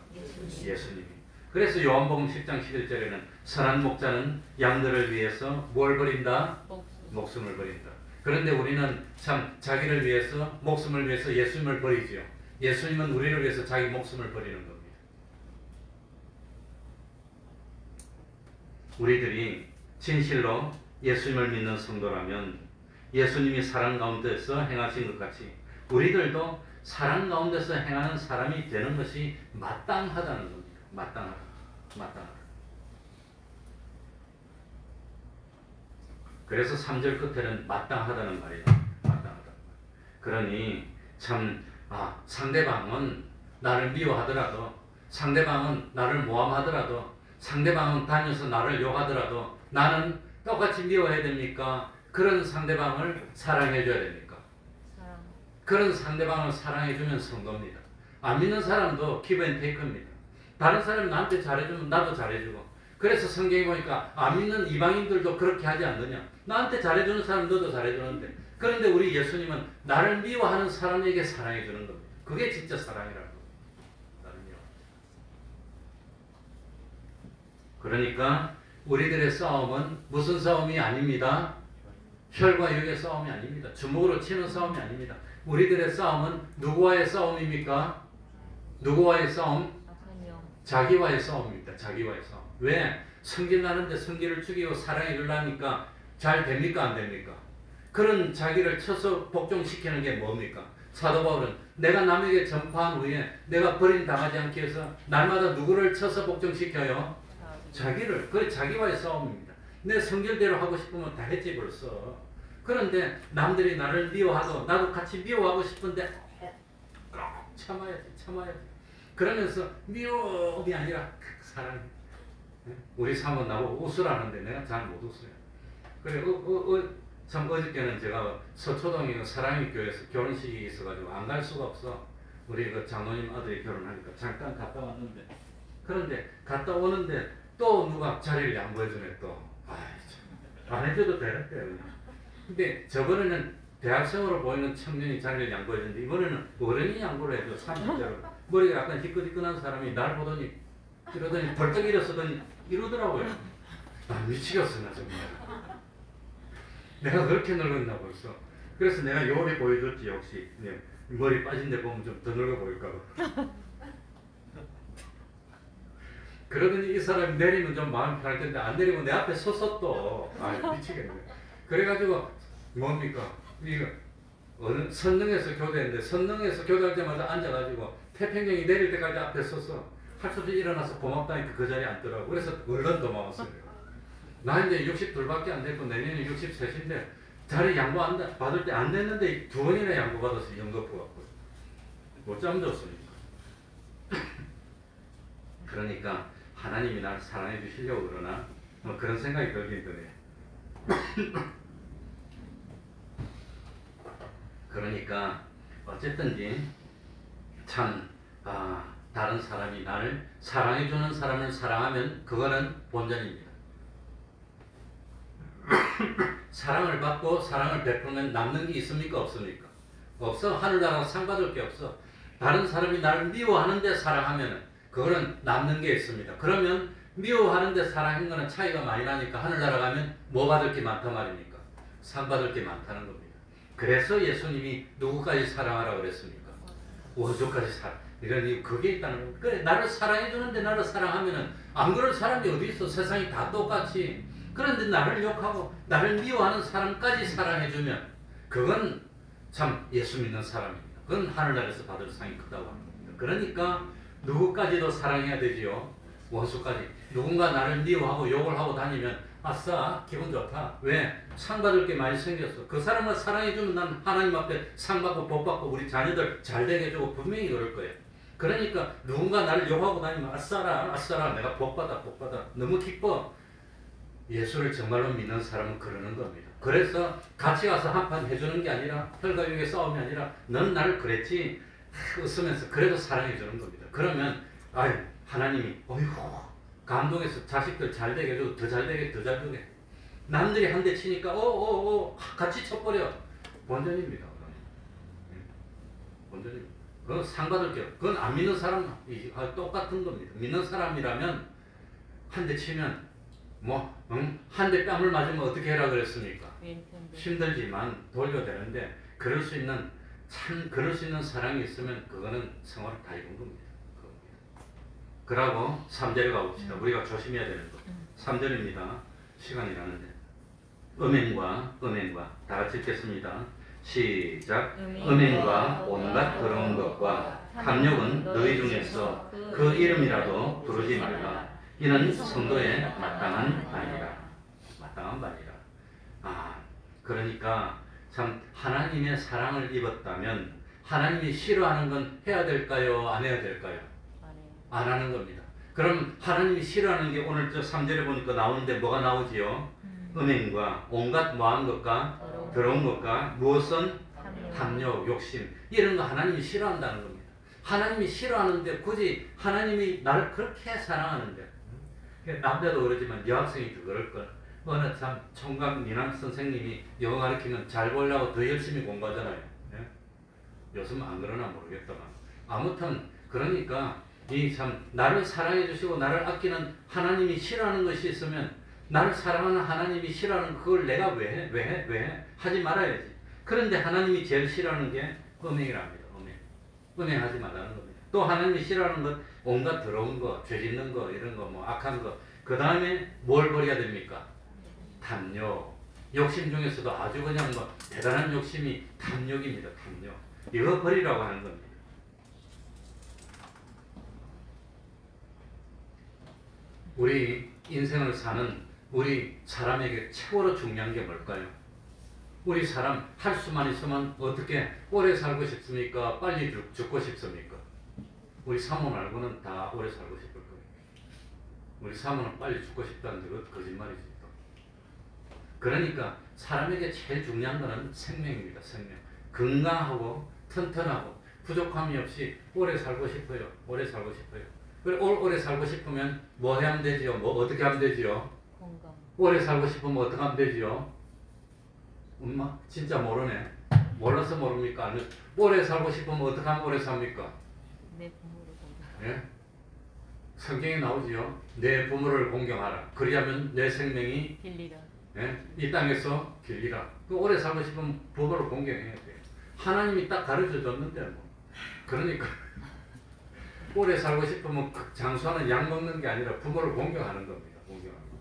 예수님이. 그래서 요한복음 10장 11절에는 선한 목자는 양들을 위해서 뭘 버린다? 목숨을 버린다. 그런데 우리는 참 자기를 위해서 목숨을 위해서 예수님을 버리지요. 예수님은 우리를 위해서 자기 목숨을 버리는 겁니다. 우리들이 진실로 예수님을 믿는 성도라면 예수님이 사랑 가운데서 행하신 것 같이 우리들도 사랑 가운데서 행하는 사람이 되는 것이 마땅하다는 겁니다. 마땅하다. 그래서 3절 끝에는 마땅하다는 말이에요. 마땅하다. 그러니 참 상대방은 나를 미워하더라도 상대방은 나를 모함하더라도 상대방은 다녀서 나를 욕하더라도 나는 똑같이 미워해야 됩니까? 그런 상대방을 사랑해줘야 됩니까? 그런 상대방을 사랑해주면 성도입니다. 안 믿는 사람도 give and take입니다. 다른 사람이 나한테 잘해주면 나도 잘해주고 그래서 성경에 보니까 안 믿는 이방인들도 그렇게 하지 않느냐. 나한테 잘해주는 사람 너도 잘해주는데 그런데 우리 예수님은 나를 미워하는 사람에게 사랑해주는 겁니다. 그게 진짜 사랑이라고. 그러니까 우리들의 싸움은 무슨 싸움이 아닙니다. 혈과 육의 싸움이 아닙니다. 주먹으로 치는 싸움이 아닙니다. 우리들의 싸움은 누구와의 싸움입니까? 누구와의 싸움? 자기와의 싸움입니다. 자기와의 싸움. 왜? 성질 나는데 성질을 죽이고 사랑해 주려니까 잘 됩니까? 안 됩니까? 그런 자기를 쳐서 복종시키는 게 뭡니까? 사도 바울은 내가 남에게 전파한 후에 내가 버림당하지 않기 위해서 날마다 누구를 쳐서 복종시켜요? 자기를. 그 자기와의 싸움입니다. 내 성질대로 하고 싶으면 다 했지 벌써. 그런데 남들이 나를 미워하고 나도 같이 미워하고 싶은데 참아야지. 그러면서 미움이 아니라 사랑. 우리 사모는 나보고 웃으라는데 내가 잘 못 웃어요. 그래 참 어저께는 제가 서초동에 사랑의 교회에서 결혼식이 있어가지고 안 갈 수가 없어. 우리 그 장로님 아들이 결혼하니까 잠깐 갔다 왔는데, 그런데 갔다 오는데 또 누가 자리를 양보해주네 또. 안 해줘도 되는데 그냥. 근데 저번에는 대학생으로 보이는 청년이 자리를 양보해줬는데 이번에는 어른이 양보를 해줘. 30대로 머리가 약간 희끗희끗한 사람이 날 보더니 이러더니 벌떡 일어서더니 이러더라고요. 미치겠어 나 정말. 내가 그렇게 늙었나 벌써. 그래서 내가 요리 보여줬지. 역시 머리 빠진 데 보면 좀 더 늙어 보일까 봐. 그러더니 이 사람이 내리면 좀 마음 편할 텐데 안 내리면 내 앞에 섰어 또. 미치겠네. 그래가지고 뭡니까 이거 어느 선릉에서 교대했는데 선릉에서 교대할 때마다 앉아가지고 태평양이 내릴 때까지 앞에 서서 할 수 없이 일어나서 고맙다니까 그 자리에 앉더라고. 그래서 얼른 도망왔어요. 나 이제 62밖에 안 됐고 내년에 63인데 자리 양보 받을 때 안 됐는데 2번이나 양보받아서 연거푸 갖고 못 잠들었으니까. 그러니까 하나님이 나를 사랑해 주시려고 그러나 뭐 그런 생각이 들긴 드네요. 그러니까 어쨌든지 참 다른 사람이 나를 사랑해주는 사람을 사랑하면 그거는 본전입니다. 사랑을 받고 사랑을 베풀면 남는 게 있습니까? 없습니까? 없어. 하늘나라 상 받을 게 없어. 다른 사람이 나를 미워하는데 사랑하면 그거는 남는 게 있습니다. 그러면 미워하는데 사랑한 거는 차이가 많이 나니까 하늘나라 가면 뭐 받을 게 많단 말입니까? 상 받을 게 많다는 겁니다. 그래서 예수님이 누구까지 사랑하라고 그랬습니까? 원수까지 이런 그게 있다는 거예요. 그래, 나를 사랑해 주는데 나를 사랑하면은 안 그럴 사람이 어디 있어? 세상이 다 똑같이. 그런데 나를 욕하고 나를 미워하는 사람까지 사랑해 주면 그건 참 예수 믿는 사람입니다. 그건 하늘나라에서 받을 상이 크다고 합니다. 그러니까 누구까지도 사랑해야 되지요. 원수까지. 누군가 나를 미워하고 욕을 하고 다니면 아싸 기분 좋다. 왜? 상 받을 게 많이 생겼어. 그 사람을 사랑해주면 난 하나님 앞에 상 받고 복 받고 우리 자녀들 잘 되게 해주고 분명히 그럴 거예요. 그러니까 누군가 나를 욕하고 다니면 아싸라 내가 복 받아 너무 기뻐. 예수를 정말로 믿는 사람은 그러는 겁니다. 그래서 같이 가서 한판 해주는 게 아니라 혈과육의 싸움이 아니라 넌 나를 그랬지 웃으면서 그래도 사랑해주는 겁니다. 그러면 하나님이 어이구 감동해서 자식들 잘 되게 해주고 더 잘 되게 남들이 한 대 치니까 같이 쳐버려. 본전입니다. 본전입니다. 그건 상 받을 게 그건 안 믿는 사람 똑같은 겁니다. 믿는 사람이라면 한 대 치면 한 대 뺨을 맞으면 어떻게 해라 그랬습니까? 힘들지만 돌려대는데 그럴 수 있는 사랑이 있으면 그거는 성화를 다 입은 겁니다. 그러고 3절에 가봅시다. 우리가 조심해야 되는 것. 3절입니다. 시간이 가는데. 음행과 다 같이 읽겠습니다. 시작. 음행과 온갖 더러운 것과 탐욕은 너희 중에서 그 이름이라도 부르지 말라. 이는 성도의 마땅한 바니라. 그러니까 참 하나님의 사랑을 입었다면 하나님이 싫어하는 건 해야 될까요? 안 해야 될까요? 안 하는 겁니다. 그럼 하나님이 싫어하는 게 오늘 저 3절에 보니까 나오는데 뭐가 나오지요? 음행과 온갖 뭐한 것과 더러운 것과 무엇은? 탐욕, 욕심 이런 거 하나님이 싫어한다는 겁니다. 하나님이 싫어하는데 굳이 하나님이 나를 그렇게 사랑하는데 남자도 그러지만 여학생이 더 그럴 걸. 어느 참 총각 민학 선생님이 영어 가르치면 잘 보려고 더 열심히 공부하잖아요. 네? 요즘 안 그러나 모르겠다만 아무튼 그러니까 이 참 나를 사랑해 주시고 나를 아끼는 하나님이 싫어하는 것이 있으면 나를 사랑하는 하나님이 싫어하는 그걸 내가 왜 해? 하지 말아야지. 그런데 하나님이 제일 싫어하는 게 음행이랍니다. 음행하지 말라는 겁니다. 또 하나님이 싫어하는 것 온갖 더러운 거, 죄 짓는 거, 이런 거, 악한 거. 그 다음에 뭘 버려야 됩니까? 탐욕. 욕심 중에서도 아주 그냥 대단한 욕심이 탐욕입니다. 탐욕. 이거 버리라고 하는 겁니다. 우리 인생을 사는 우리 사람에게 최고로 중요한 게 뭘까요? 우리 사람 할 수만 있으면 어떻게 오래 살고 싶습니까? 빨리 죽고 싶습니까? 우리 사모 말고는 다 오래 살고 싶을 거예요. 우리 사모는 빨리 죽고 싶다는 게 거짓말이지. 그러니까 사람에게 제일 중요한 것은 생명입니다. 생명. 건강하고 튼튼하고 부족함이 없이 오래 살고 싶어요. 오래 살고 싶어요. 그래, 오래 살고 싶으면 뭐 해야 되지요? 뭐 어떻게 하면 되지요? 건강. 오래 살고 싶으면 어떻게 하면 되지요? 엄마 진짜 모르네. 몰라서 모릅니까? 아니면 오래 살고 싶으면 어떻게 하면 오래 삽니까? 내 부모를 공경. 예? 성경에 나오지요. 내 부모를 공경하라. 그리하면 내 생명이 길리라. 예? 이 땅에서 길리라. 그 오래 살고 싶으면 부모를 공경해야 돼요. 하나님이 딱 가르쳐 줬는데 뭐. 그러니까 오래 살고 싶으면 그 장수하는 약 먹는 게 아니라 부모를 공경하는 겁니다. 공경하는 거.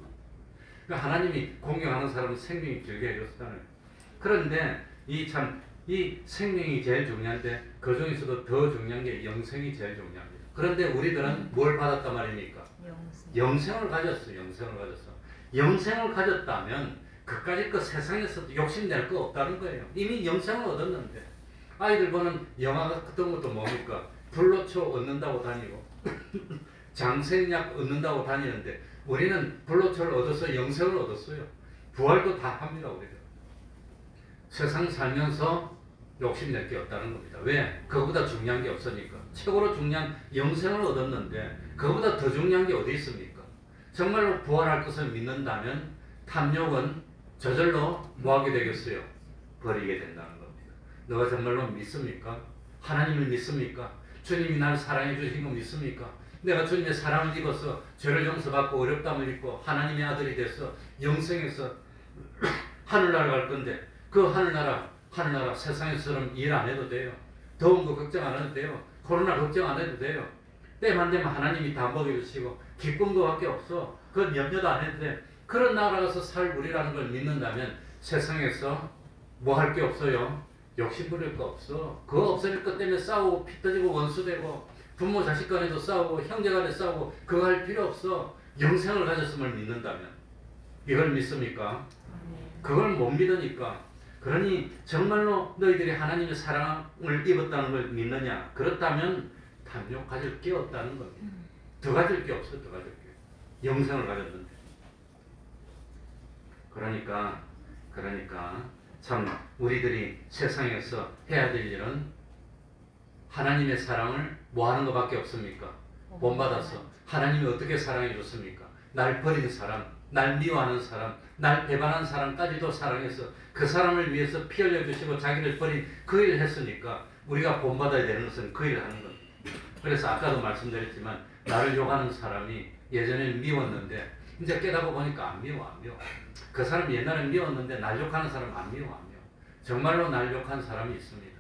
그러니까 하나님이 공경하는 사람은 생명이 길게 해줬잖아요. 그런데 이 생명이 제일 중요한데 그 중에서도 더 중요한 게 영생이 제일 중요합니다. 그런데 우리들은 뭘 받았단 말입니까? 영생. 영생을 가졌어. 영생을 가졌어. 영생을 가졌다면 그까짓 그 세상에서 욕심낼 거 없다는 거예요. 이미 영생을 얻었는데 아이들 보는 영화 같은 것도 뭡니까? 불로초 얻는다고 다니고 장생약 얻는다고 다니는데 우리는 불로초를 얻어서 영생을 얻었어요. 부활도 다 합니다. 우리는. 세상 살면서 욕심낼 게 없다는 겁니다. 왜? 그거보다 중요한 게 없으니까. 최고로 중요한 영생을 얻었는데 그거보다 더 중요한 게 어디 있습니까? 정말로 부활할 것을 믿는다면 탐욕은 저절로 뭐하게 되겠어요? 버리게 된다는 겁니다. 너가 정말로 믿습니까? 하나님을 믿습니까? 주님이 나를 사랑해 주신 거 믿습니까? 내가 주님의 사랑을 입어서 죄를 용서받고 어렵담을 입고 하나님의 아들이 돼서 영생에서 하늘나라 갈 건데 그 하늘나라 세상에서는 일 안 해도 돼요. 더운 거 걱정 안 해도 돼요. 코로나 걱정 안 해도 돼요. 때만 되면 하나님이 다 먹여주시고 기쁨도 밖에 없어. 그건 염려도 안 해도 돼. 그런 나라 가서 살 우리라는 걸 믿는다면 세상에서 뭐 할 게 없어요. 욕심 부릴 거 없어. 그거 없어질 것 때문에 싸우고 피 터지고 원수되고 부모 자식 간에도 싸우고 형제 간에 싸우고 그거 할 필요 없어. 영생을 가졌음을 믿는다면 이걸 믿습니까? 그걸 못 믿으니까 그러니 정말로 너희들이 하나님의 사랑을 입었다는 걸 믿느냐? 그렇다면 탐욕 가질 게 없다는 겁니다. 더 가질 게 없어. 더 가질 게. 영생을 가졌는데. 그러니까 참 우리들이 세상에서 해야 될 일은 하나님의 사랑을 뭐 하는 것밖에 없습니까? 본받아서 하나님이 어떻게 사랑해 줬습니까? 날 버린 사람, 날 미워하는 사람, 날 배반한 사람까지도 사랑해서 그 사람을 위해서 피 흘려주시고 자기를 버린 그 일을 했으니까 우리가 본받아야 되는 것은 그 일을 하는 겁니다. 그래서 아까도 말씀드렸지만 나를 욕하는 사람이 예전에는 미웠는데 이제 깨닫고 보니까 안 미워. 그 사람이 옛날에 미웠는데 날 욕하는 사람 안 미워. 정말로 날 욕한 사람이 있습니다.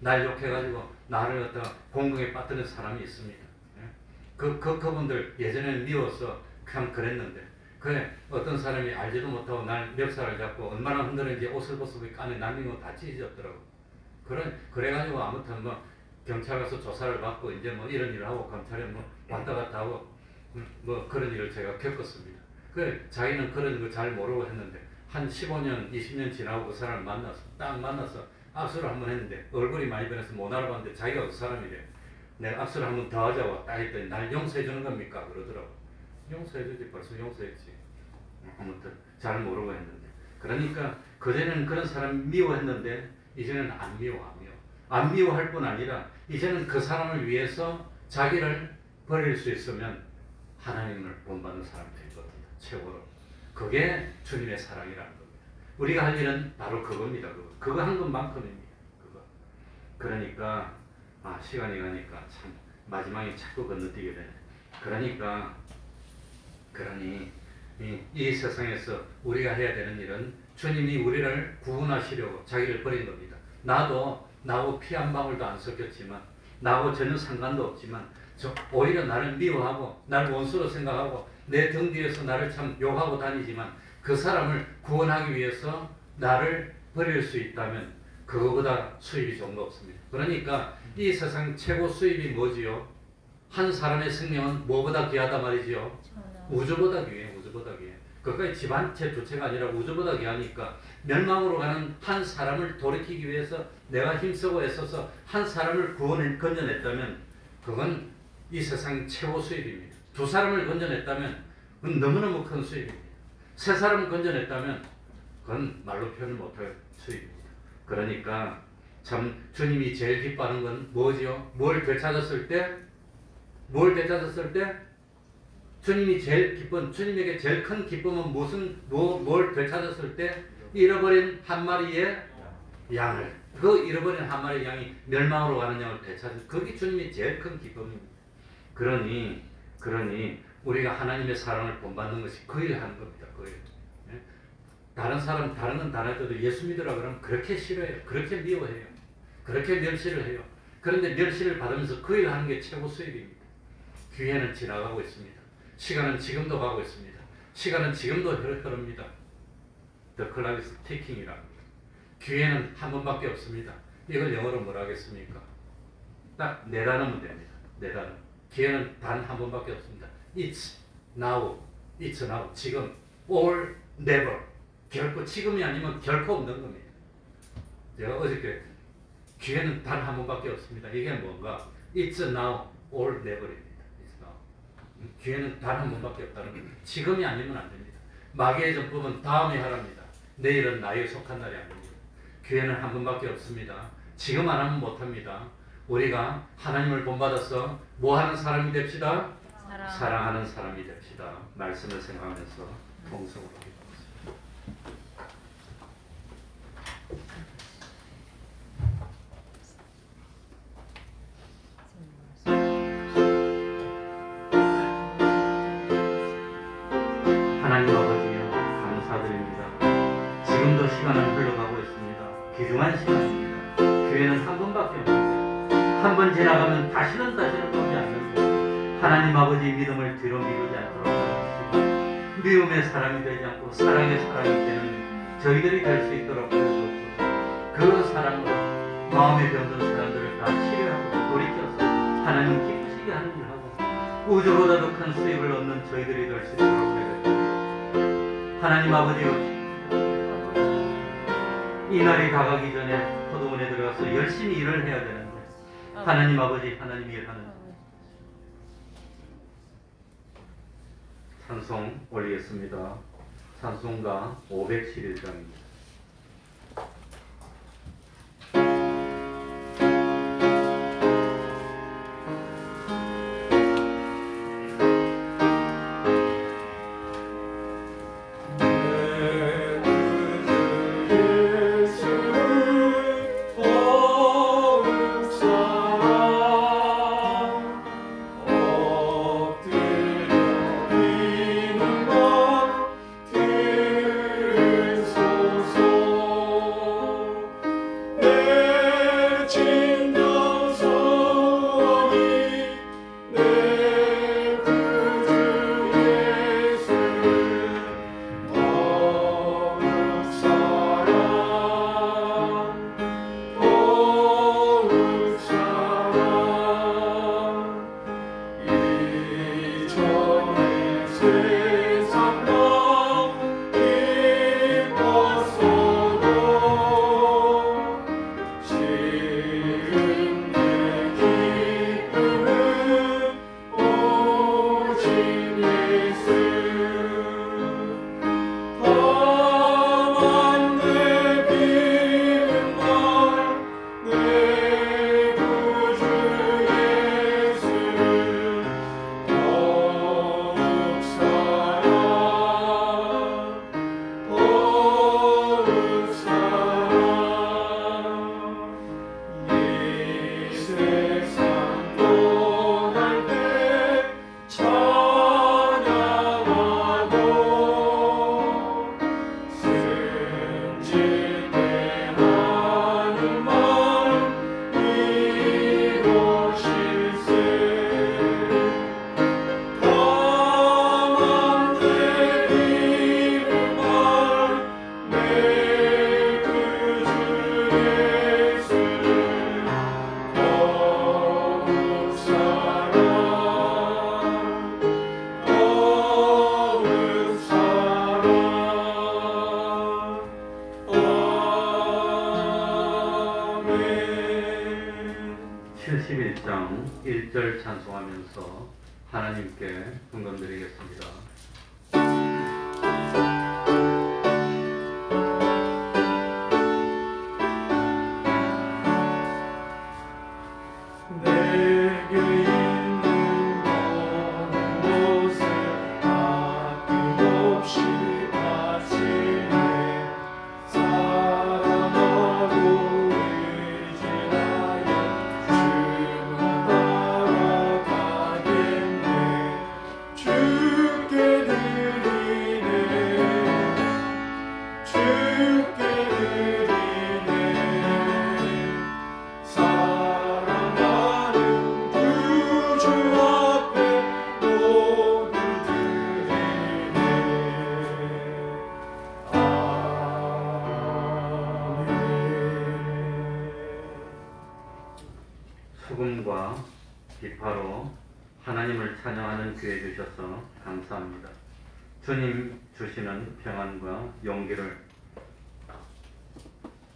날 욕해가지고 나를 갖다가 공경에 빠뜨린 사람이 있습니다. 그분들 예전에는 미워서 그냥 그랬는데 그래 어떤 사람이 알지도 못하고 날 멱살을 잡고 얼마나 흔들었는지 옷을 벗고 안에 남긴 거 다 찢어졌더라고. 그래가지고 아무튼 뭐 경찰 가서 조사를 받고 이제 뭐 이런 일을 하고 검찰에 뭐 왔다 갔다 하고 뭐 그런 일을 제가 겪었습니다. 그래 자기는 그런 거 잘 모르고 했는데 한 15년, 20년 지나고 그 사람을 딱 만나서 악수를 한번 했는데 얼굴이 많이 변해서 못 알아봤는데 자기가 그 사람이래. 내가 악수를 한번 더 하자고 딱 했더니 날 용서해 주는 겁니까? 그러더라고. 용서해 주지. 벌써 용서했지. 아무튼 잘 모르고 했는데. 그러니까 그전에는 그런 사람 미워했는데 이제는 안 미워. 안 미워할 뿐 아니라 이제는 그 사람을 위해서 자기를 버릴 수 있으면 하나님을 본받는 사람이 될 겁니다. 최고로. 그게 주님의 사랑이라는 겁니다. 우리가 할 일은 바로 그겁니다. 그거 한 것만큼입니다. 그거. 그러니까 시간이 가니까 참 마지막에 자꾸 건너뛰게 되네. 그러니 이 세상에서 우리가 해야 되는 일은 주님이 우리를 구원하시려고 자기를 버린 겁니다. 나하고 피 한 방울도 안 섞였지만 나하고 전혀 상관도 없지만 오히려 나를 미워하고 나를 원수로 생각하고 내 등 뒤에서 나를 참 욕하고 다니지만 그 사람을 구원하기 위해서 나를 버릴 수 있다면 그거보다 수입이 좋은 거 없습니다. 그러니까 이 세상 최고 수입이 뭐지요? 한 사람의 생명은 뭐보다 귀하다 말이지요? 우주보다 귀해, 우주보다 귀해. 그까지 집 한 채, 두 채가 아니라 우주보다 귀하니까 멸망으로 가는 한 사람을 돌이키기 위해서 내가 힘쓰고 애써서 한 사람을 건져냈다면 그건 이 세상 최고 수입입니다. 두 사람을 건져냈다면 그건 너무너무 큰 수입입니다. 세 사람을 건져냈다면 그건 말로 표현을 못할 수입입니다. 그러니까 참 주님이 제일 기뻐하는 건 뭐지요? 뭘 되찾았을 때? 뭘 되찾았을 때? 주님이 제일 기쁜, 주님에게 제일 큰 기쁨은 뭘 되찾았을 때? 잃어버린 한 마리의 양을. 그 잃어버린 한 마리의 양이 멸망으로 가는 양을 되찾은, 그게 주님이 제일 큰 기쁨입니다. 그러니 우리가 하나님의 사랑을 본받는 것이 그 일을 하는 겁니다. 그 일. 다른 건 다른 때도 예수 믿으라 그러면 그렇게 싫어해요. 그렇게 미워해요. 그렇게 멸시를 해요. 그런데 멸시를 받으면서 그 일을 하는 게 최고 수입입니다. 기회는 지나가고 있습니다. 시간은 지금도 가고 있습니다. 시간은 지금도 흐릅니다. The clock is ticking이랍니다. 기회는 한 번밖에 없습니다. 이걸 영어로 뭐라 하겠습니까? 딱 네 단어면 됩니다. 네 단어. 기회는 단 한 번밖에 없습니다. It's now. It's now. 지금. Or never. 결코 지금이 아니면 결코 없는 겁니다. 제가 어저께 기회는 단 한 번밖에 없습니다. 이게 뭔가? It's now or never입니다. It's now. 기회는 단 한 번밖에 없다는 겁니다. 지금이 아니면 안 됩니다. 마귀의 전법은 다음에 하랍니다. 내일은 나에게 속한 날이 아닙니다. 기회는 한 번밖에 없습니다. 지금 안 하면 못합니다. 우리가 하나님을 본받아서 뭐하는 사람이 됩시다? 사랑하는 사람이 됩시다. 말씀을 생각하면서 통성으로 하나님 아버지여 감사드립니다. 지금도 시간은 흘러가고 있습니다. 귀중한 시간입니다. 기회는 한 번밖에 없는데 한 번 지나가면 다시는 오지 않는데 하나님 아버지 믿음을 뒤로 미루지 않도록 하옵시고 미움의 사람이 되지 않고 사랑의 사람이 되는 저희들이 될 수 있도록 하옵소서. 그 사랑으로 마음에 병든 사람들을 다 치료하고 돌이켜서 하나님 기쁘시게 하는 일을 하고 우주보다도 큰 수입을 얻는 저희들이 될 수 있도록 해주옵소서. 하나님 아버지여, 이 날이 다가기 전에 포도원에 들어가서 열심히 일을 해야 되는데 하나님 아버지, 하나님 일하는 찬송 올리겠습니다. 찬송가 511장입니다. 엎드려 비는 것 들으소서. 1절 찬송하면서 하나님께 헌금드리겠습니다. 수금과 비파로 하나님을 찬양하는 기회 주셔서 감사합니다. 주님 주시는 평안과 용기를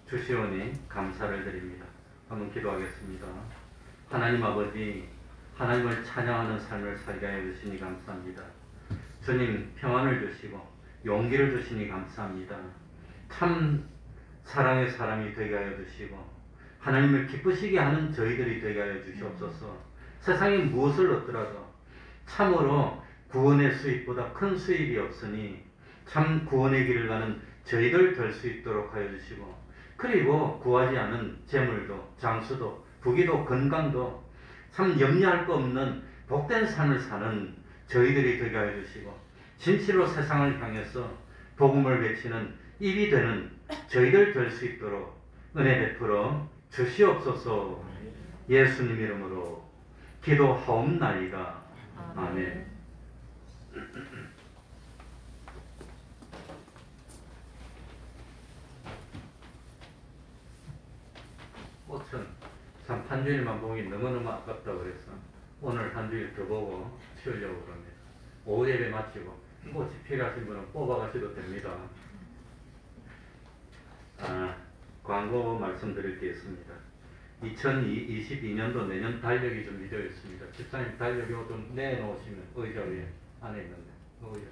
주시오니 감사를 드립니다. 한번 기도하겠습니다. 하나님 아버지, 하나님을 찬양하는 삶을 살게 하여 주시니 감사합니다. 주님 평안을 주시고 용기를 주시니 감사합니다. 참 사랑의 사람이 되게 하여 주시고 하나님을 기쁘시게 하는 저희들이 되게 하여 주시옵소서. 세상에 무엇을 얻더라도 참으로 구원의 수입보다 큰 수입이 없으니 참 구원의 길을 가는 저희들 될 수 있도록 하여 주시고, 그리고 구하지 않은 재물도 장수도 부귀도 건강도 참 염려할 거 없는 복된 삶을 사는 저희들이 되게 하여 주시고, 진실로 세상을 향해서 복음을 외치는 입이 되는 저희들 될 수 있도록 은혜 베풀어 주시옵소서. 예수님 이름으로 기도하옵나이다. 아멘. 꽃은 참 한 주일만 보기 너무너무 아깝다 그래서 오늘 한 주일 더 보고 치우려고 그럽니다. 오후 예배 마치고 꽃이 필요하신 분은 뽑아가셔도 됩니다. 광고 말씀드릴 게 있습니다. 2022년도 내년 달력이 준비되어 있습니다. 집사님 달력이 좀 내놓으시면 의자 위에 안에 있는데 의자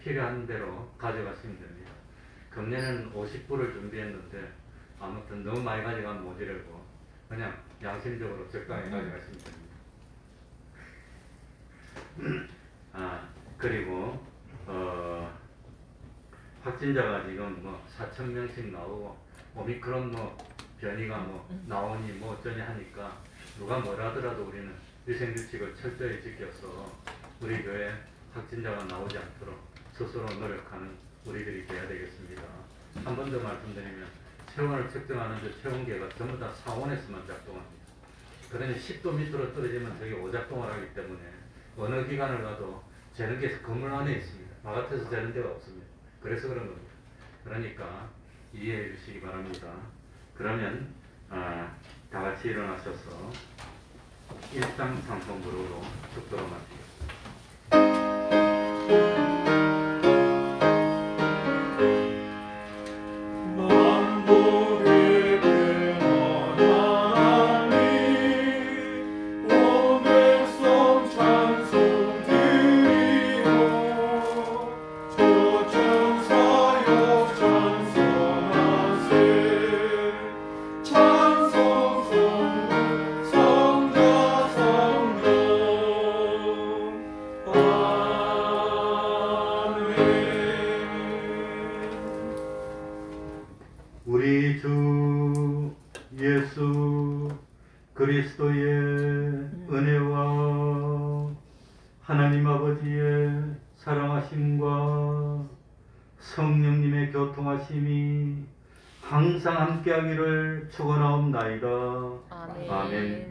필요한 대로 가져가시면 됩니다. 금년에는 50부를 준비했는데 아무튼 너무 많이 가져가면 모자라고 그냥 양심적으로 적당히 가져가시면 됩니다. 그리고 확진자가 지금 4,000명씩 나오고 오미크론 변이가 나오니 어쩌니 하니까 누가 뭐라 하더라도 우리는 위생규칙을 철저히 지켜서 우리 교회 확진자가 나오지 않도록 스스로 노력하는 우리들이 돼야 되겠습니다. 한 번 더 말씀드리면 체온을 측정하는 체온계가 전부 다 상온에서만 작동합니다. 그러니 10도 밑으로 떨어지면 저게 오작동을 하기 때문에 어느 기관을 가도 재는 게 건물 안에 있습니다. 바깥에서 재는 데가 없습니다. 그래서 그런 겁니다. 그러니까 이해해 주시기 바랍니다. 그러면 다 같이 일어나셔서 일상상송부로 축도로 마치겠습니다. 우리 주 예수 그리스도의 은혜와 하나님 아버지의 사랑하심과 성령님의 교통하심이 항상 함께하기를 축원하옵나이다. 아멘. 아멘.